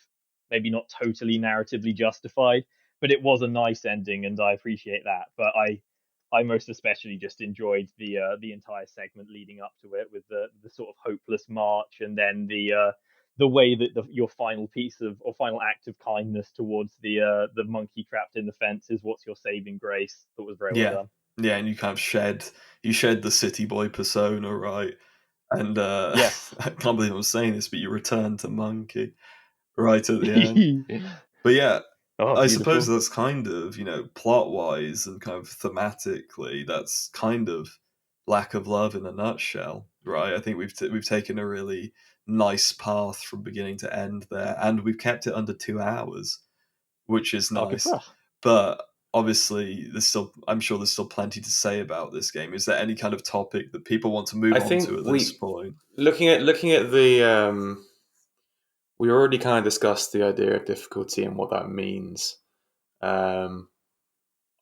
maybe not totally narratively justified, but it was a nice ending, and I appreciate that. But I most especially just enjoyed the entire segment leading up to it, with the sort of hopeless march, and then the way that your final piece of or final act of kindness towards the monkey trapped in the fence is what's your saving grace. That was very well Yeah. done. Yeah, and you kind of shed the city boy persona, right? And Yes. I can't believe I'm saying this, but you return to monkey right at the end. But yeah, Oh, I suppose beautiful. that's kind of, plot wise and kind of thematically, that's kind of lack of love in a nutshell, right? I think we've taken a really nice path from beginning to end there, and we've kept it under 2 hours, which is Oh, good nice. for us. But obviously, I'm sure there's still plenty to say about this game. Is there any kind of topic that people want to move I on think to at this point? looking at the we already kind of discussed the idea of difficulty and what that means. Um,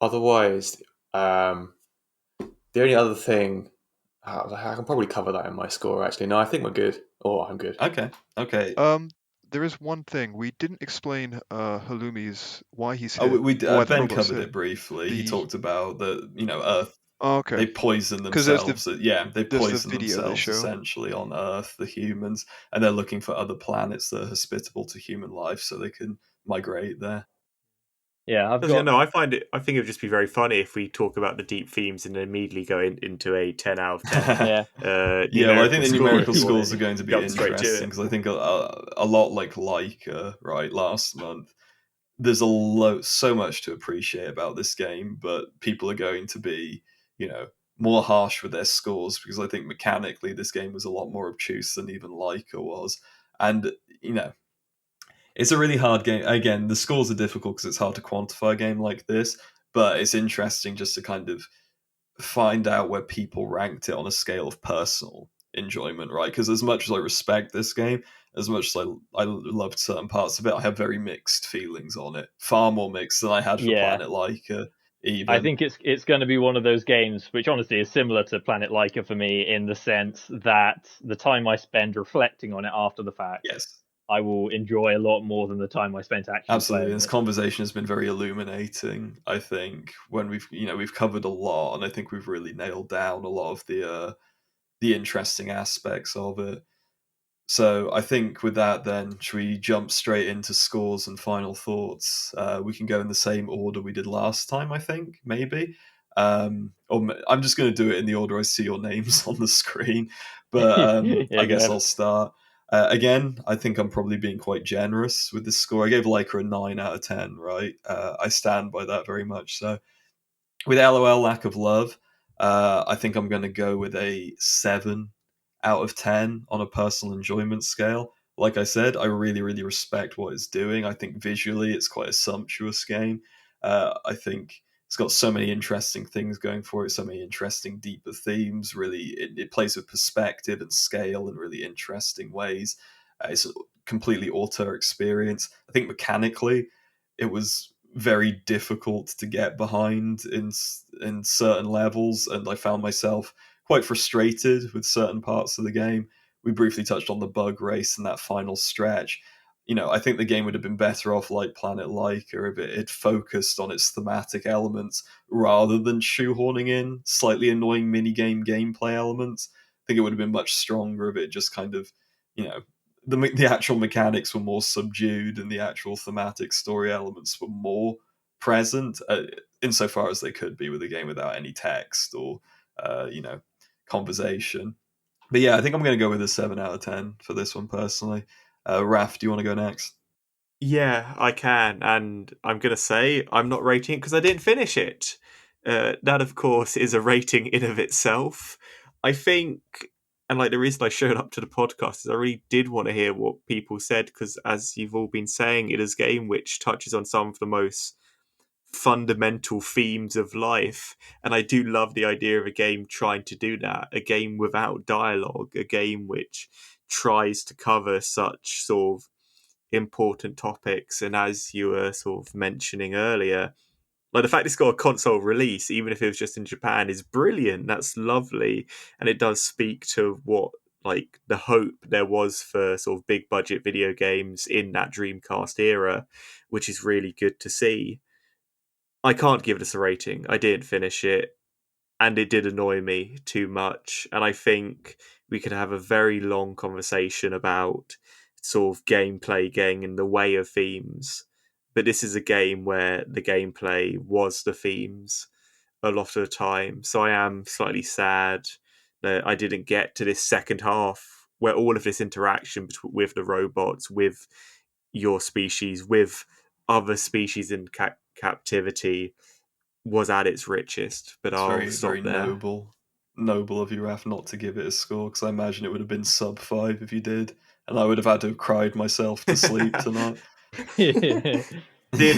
Otherwise, the only other thing I can probably cover that in my score. Actually, no, I think we're good. Oh, I'm good. Okay, okay. There is one thing we didn't explain. Halloumi's why he's Oh, here, or why the Ben robot's covered here. it briefly. He The talked about the Earth. oh, okay, They poison because themselves. Yeah, they there's the poison video they themselves show. essentially on Earth, the humans, and they're looking for other planets that are hospitable to human life, so they can migrate there. Yeah, I've Because, got. I think it would just be very funny if we talk about the deep themes and then immediately go into a 10 out of 10 Yeah. Yeah, well, I think numerical the score if numerical you want scores to are going to be jump straight to interesting it. because I think a lot like Leica, right, last month, there's so much to appreciate about this game, but people are going to be, more harsh with their scores because I think mechanically this game was a lot more obtuse than even Leica was. And, you know, it's a really hard game. Again, the scores are difficult because it's hard to quantify a game like this, but it's interesting just to kind of find out where people ranked it on a scale of personal enjoyment, right? Because as much as I respect this game, as much as I loved certain parts of it, I have very mixed feelings on it. Far more mixed than I had for Yeah. Planet Leica, I even. think it's going to be one of those games which honestly is similar to Planet Leica for me, in the sense that the time I spend reflecting on it after the fact, Yes, I will enjoy a lot more than the time I spent actually absolutely. playing This it. conversation has been very illuminating. I think when we've covered a lot, and I think we've really nailed down a lot of the interesting aspects of it. So I think with that, then, should we jump straight into scores and final thoughts? We can go in the same order we did last time, I think, maybe. I'm just going to do it in the order I see your names on the screen. But Yeah, I go guess ahead. I'll start. Again, I think I'm probably being quite generous with this score. I gave Leica a 9 out of 10, right? I stand by that very much. So with L.O.L, lack of love, I think I'm going to go with a 7 out of 10 on a personal enjoyment scale. Like I said, I really, really respect what it's doing. I think visually it's quite a sumptuous game. I think it's got so many interesting things going for it, so many interesting, deeper themes. Really, it plays with perspective and scale in really interesting ways. It's a completely auteur experience. I think mechanically, it was very difficult to get behind in certain levels, and I found myself quite frustrated with certain parts of the game. We briefly touched on the bug race and that final stretch. I think the game would have been better off like Planet Leica if it had focused on its thematic elements rather than shoehorning in slightly annoying minigame gameplay elements. I think it would have been much stronger if it just kind of, you know, the actual mechanics were more subdued and the actual thematic story elements were more present, insofar as they could be with a game without any text or conversation. But yeah, I think I'm going to go with a 7 out of 10 for this one personally. Raf, do you want to go next? Yeah, I can, and I'm gonna say I'm not rating it because I didn't finish it. That, of course, is a rating in of itself. I think, and like the reason I showed up to the podcast is I really did want to hear what people said because, as you've all been saying, it is a game which touches on some of the most fundamental themes of life. And I do love the idea of a game trying to do that, a game without dialogue, a game which tries to cover such sort of important topics. And as you were sort of mentioning earlier, like the fact it's got a console release, even if it was just in Japan, is brilliant. That's lovely. And it does speak to what like the hope there was for sort of big budget video games in that Dreamcast era, which is really good to see. I can't give this a rating. I didn't finish it, and it did annoy me too much. And I think we could have a very long conversation about sort of gameplay getting in the way of themes. But this is a game where the gameplay was the themes a lot of the time. So I am slightly sad that I didn't get to this second half where all of this interaction with the robots, with your species, with other species in captivity was at its richest. But It's I'll very, stop very there. noble of you, Raf, not to give it a score, because I imagine it would have been sub 5 if you did, and I would have had to have cried myself to sleep tonight. Did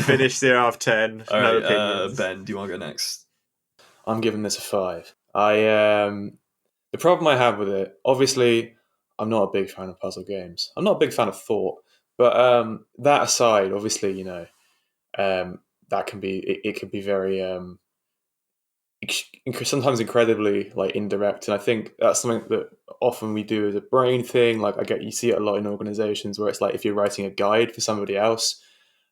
finish 0 out of 10. All No right, opinions. Ben, do you want to go next? I'm giving this a 5. The problem I have with it, obviously, I'm not a big fan of puzzle games. I'm not a big fan of thought, but that aside, obviously, that can be it can be very sometimes incredibly like indirect, and I think that's something that often we do as a brain thing. Like you see it a lot in organizations where it's like if you're writing a guide for somebody else,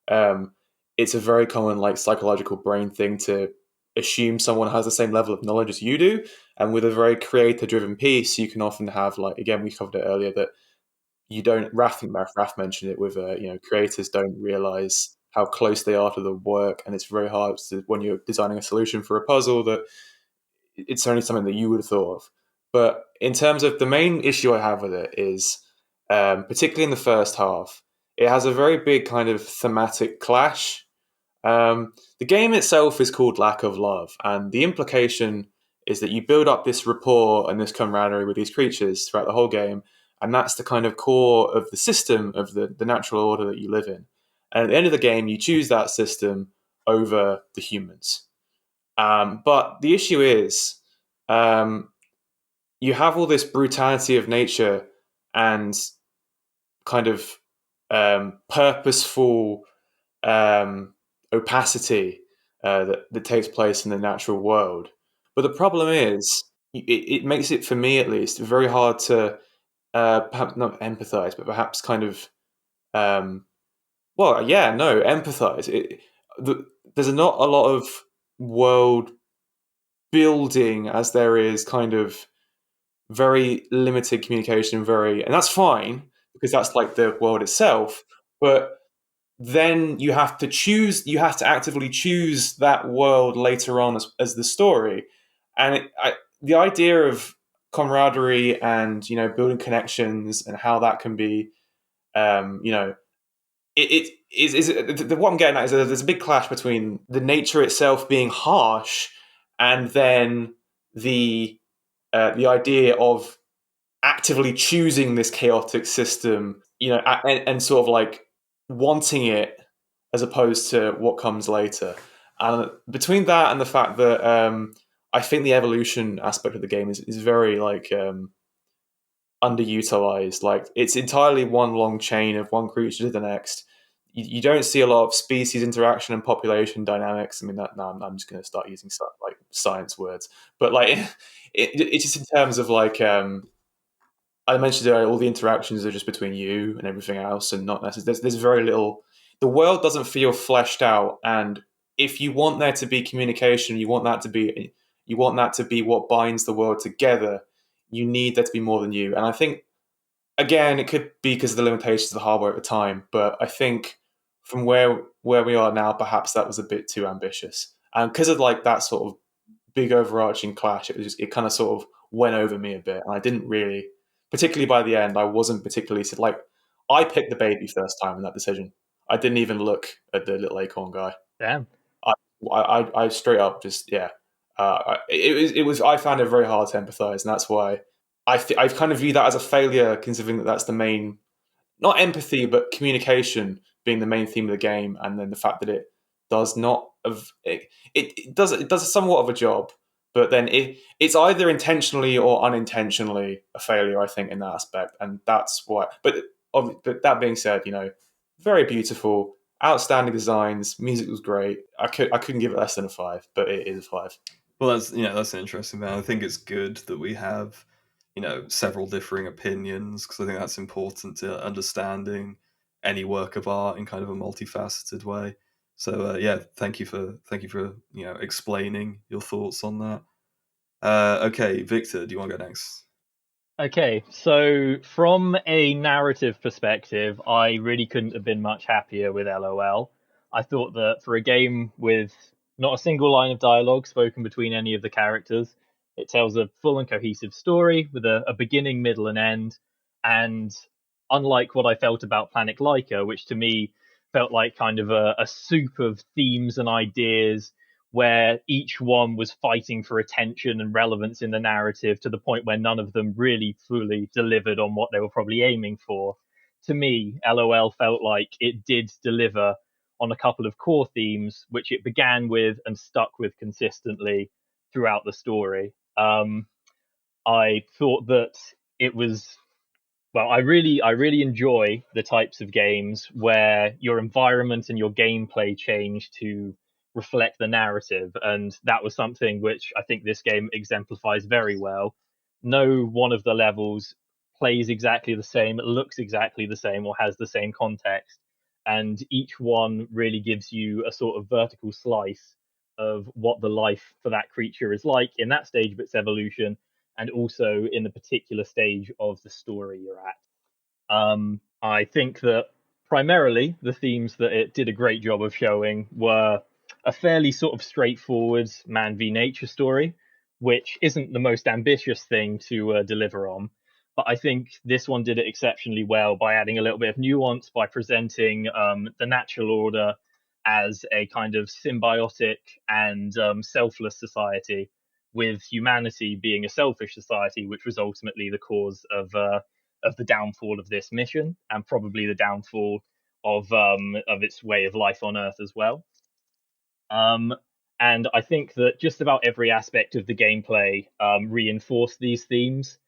um, it's a very common like psychological brain thing to assume someone has the same level of knowledge as you do. And with a very creator driven piece, you can often have like, again, we covered it earlier, that you don't, Raf mentioned it with creators don't realize how close they are to the work, and it's very hard to, when you're designing a solution for a puzzle, that it's only something that you would have thought of. But in terms of the main issue I have with it is, particularly in the first half, it has a very big kind of thematic clash. The game itself is called Lack of Love, and the implication is that you build up this rapport and this camaraderie with these creatures throughout the whole game, and that's the kind of core of the system of the natural order that you live in. And at the end of the game, you choose that system over the humans. But the issue is, um, you have all this brutality of nature and kind of purposeful opacity that takes place in the natural world. But the problem is, it makes it, for me at least, very hard to perhaps not empathize, but perhaps kind of, empathize. There's not a lot of world building as there is kind of very limited communication, and that's fine because that's like the world itself. But then you have to actively choose that world later on as the story. And the idea of camaraderie and building connections and how that can be, you know it is what I'm getting at is that there's a big clash between the nature itself being harsh and then the idea of actively choosing this chaotic system, and sort of like wanting it as opposed to what comes later. And between that and the fact that I think the evolution aspect of the game is very like underutilized. Like it's entirely one long chain of one creature to the next. You don't see a lot of species interaction and population dynamics. I mean, that now I'm just going to start using stuff like science words, but like it's just in terms of like I mentioned earlier, all the interactions are just between you and everything else, and not necessarily. There's very little. The world doesn't feel fleshed out, and if you want there to be communication, you want that to be what binds the world together. You need there to be more than you, and I think again, it could be because of the limitations of the hardware at the time, but I think from where we are now, perhaps that was a bit too ambitious, and because of like that sort of big overarching clash, it kind of sort of went over me a bit, and I didn't really, particularly by the end, I wasn't particularly like I picked the baby first time in that decision. I didn't even look at the little acorn guy. Damn. I straight up just yeah. It was I found it very hard to empathize, and that's why I kind of view that as a failure, considering that that's the main, not empathy but communication being the main theme of the game, and then the fact that does not it does somewhat of a job, but then it's either intentionally or unintentionally a failure, I think, in that aspect, and that's why. But that being said, very beautiful, outstanding designs, music was great. I couldn't give it less than a 5, but it is a 5. Well, that's an interesting thing. I think it's good that we have several differing opinions, because I think that's important to understanding any work of art in kind of a multifaceted way. So yeah, thank you for explaining your thoughts on that. Okay, Victor, do you want to go next? Okay, so from a narrative perspective, I really couldn't have been much happier with LOL. I thought that for a game with not a single line of dialogue spoken between any of the characters, it tells a full and cohesive story with a beginning, middle, and end. And unlike what I felt about Planet Laika, which to me felt like kind of a soup of themes and ideas where each one was fighting for attention and relevance in the narrative to the point where none of them really fully delivered on what they were probably aiming for. To me, LOL felt like it did deliver on a couple of core themes, which it began with and stuck with consistently throughout the story. I thought that it was I really enjoy the types of games where your environment and your gameplay change to reflect the narrative, and that was something which I think this game exemplifies very well. No one of the levels plays exactly the same, looks exactly the same, or has the same context, and each one really gives you a sort of vertical slice of what the life for that creature is like in that stage of its evolution, and also in the particular stage of the story you're at. I think that primarily the themes that it did a great job of showing were a fairly sort of straightforward man v nature story, which isn't the most ambitious thing to deliver on. But I think this one did it exceptionally well by adding a little bit of nuance, by presenting the natural order as a kind of symbiotic and selfless society, with humanity being a selfish society, which was ultimately the cause of the downfall of this mission and probably the downfall of its way of life on Earth as well. Um, and I think that just about every aspect of the gameplay reinforced these themes.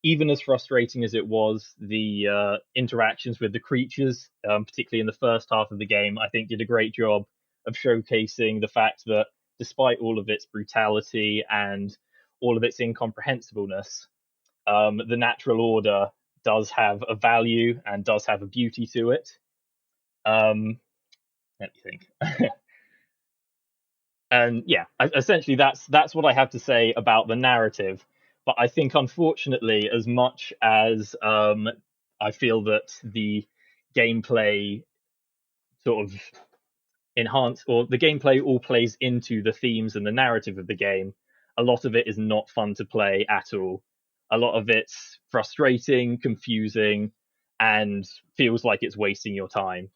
Even as frustrating as it was, the interactions with the creatures, particularly in the first half of the game, I think did a great job of showcasing the fact that despite all of its brutality and all of its incomprehensibleness, the natural order does have a value and does have a beauty to it. Um, let me think. And yeah, essentially that's what I have to say about the narrative. But I think, unfortunately, as much as I feel that the gameplay sort of enhance, or the gameplay all plays into the themes and the narrative of the game, a lot of it is not fun to play at all. A lot of it's frustrating, confusing, and feels like it's wasting your time.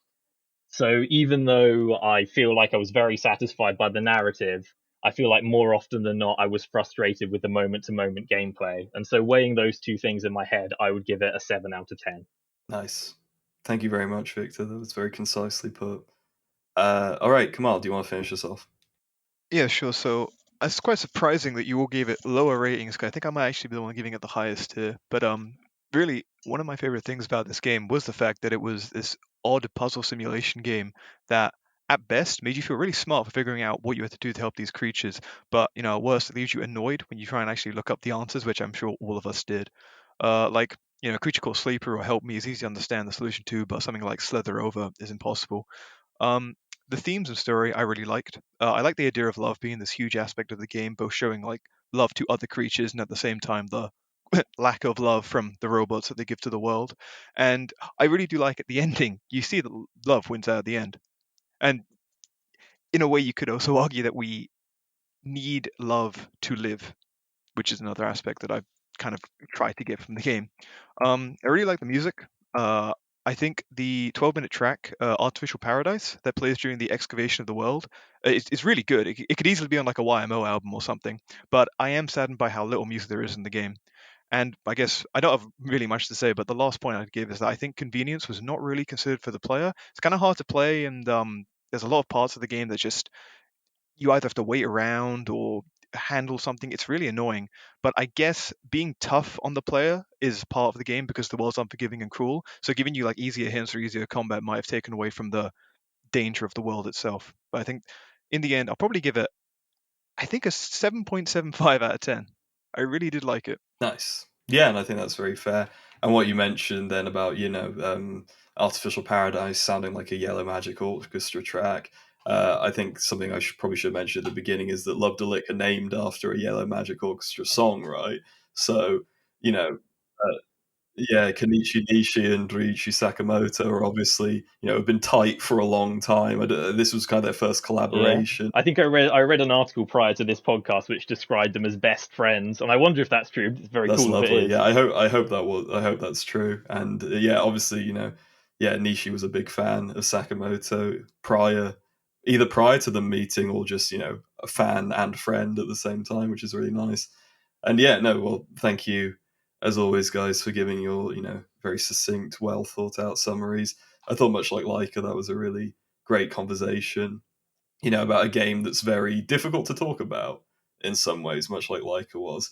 So even though I feel like I was very satisfied by the narrative, I feel like more often than not I was frustrated with the moment to moment gameplay. And so weighing those two things in my head, I would give it a 7 out of 10. Nice. Thank you very much, Victor. That was very concisely put. All right, Kamal, do you want to finish this off? Yeah, sure. So it's quite surprising that you all gave it lower ratings, 'cause I think I might actually be the one giving it the highest here. But really, one of my favorite things about this game was the fact that it was this odd puzzle simulation game that, at best, made you feel really smart for figuring out what you had to do to help these creatures. But at worst, it leaves you annoyed when you try and actually look up the answers, which I'm sure all of us did. Like a creature called Sleeper or Help Me is easy to understand the solution to, but something like Slither Over is impossible. Um, the themes and story I really liked. I like the idea of love being this huge aspect of the game, both showing like love to other creatures and at the same time the lack of love from the robots that they give to the world. And I really do like at the ending, you see that love wins out at the end. And in a way, you could also argue that we need love to live, which is another aspect that I've kind of tried to get from the game. I really like the music. Uh, I think the 12-minute track, Artificial Paradise, that plays during the excavation of the world, is really good. It could easily be on like a YMO album or something, but I am saddened by how little music there is in the game. And I guess I don't have really much to say, but the last point I'd give is that I think convenience was not really considered for the player. It's kind of hard to play and there's a lot of parts of the game that just you either have to wait around or handle something. It's really annoying. But I guess being tough on the player is part of the game because the world's unforgiving and cruel. So giving you like easier hints or easier combat might have taken away from the danger of the world itself. But I think in the end, I'll probably give it, I think, a 7.75 out of 10. I really did like it. Nice. Yeah, and I think that's very fair. And what you mentioned then about, Artificial Paradise sounding like a Yellow Magic Orchestra track. I think something I probably should mention at the beginning is that Love Delic are named after a Yellow Magic Orchestra song, right? So, you know, yeah, Kenichi Nishi and Ryuichi Sakamoto are obviously, have been tight for a long time. This was kind of their first Yeah, collaboration. I think I read an article prior to this podcast which described them as best friends, and I wonder if that's true. It's very That's cool if it lovely. is. Yeah, I hope that's true. And yeah, obviously, yeah, Nishi was a big fan of Sakamoto either prior to the meeting or just, a fan and friend at the same time, which is really nice. And yeah, no, well, thank you as always, guys, for giving your, very succinct, well thought out summaries. I thought much like Leica, that was a really great conversation, about a game that's very difficult to talk about in some ways, much like Leica was.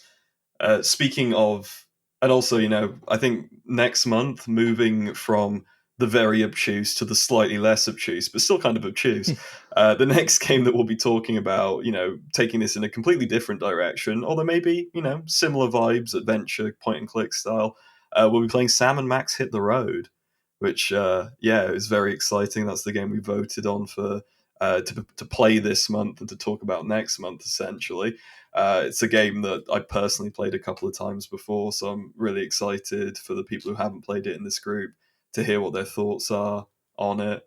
Speaking of, and also, I think next month, moving from the very obtuse to the slightly less obtuse, but still kind of obtuse, the next game that we'll be talking about, taking this in a completely different direction, although maybe, similar vibes, adventure, point and click style. We'll be playing Sam and Max Hit the Road, which, yeah, is very exciting. That's the game we voted on for to play this month and to talk about next month, essentially. It's a game that I personally played a couple of times before, so I'm really excited for the people who haven't played it in this group to hear what their thoughts are on it.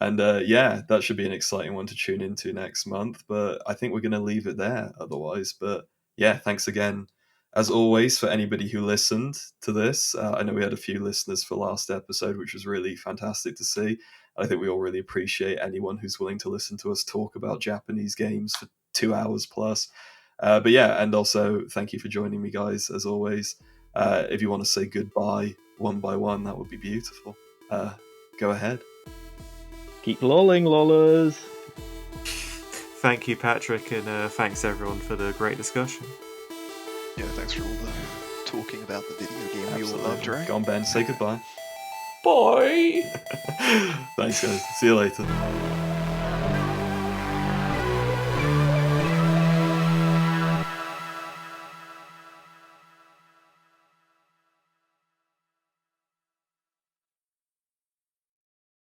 And yeah, that should be an exciting one to tune into next month. But I think we're going to leave it there otherwise. But yeah, thanks again, as always, for anybody who listened to this. I know we had a few listeners for last episode, which was really fantastic to see. I think we all really appreciate anyone who's willing to listen to us talk about Japanese games for 2 hours plus. But yeah, and also thank you for joining me, guys, as always. If you want to say goodbye one by one, that would be beautiful. Go ahead. Keep lolling, lollers. Thank you, Patrick, and thanks everyone for the great discussion. Yeah, thanks for all the talking about the video game we all Absolutely. loved, right? Go on, Ben, say goodbye. Bye! Thanks, guys. See you later.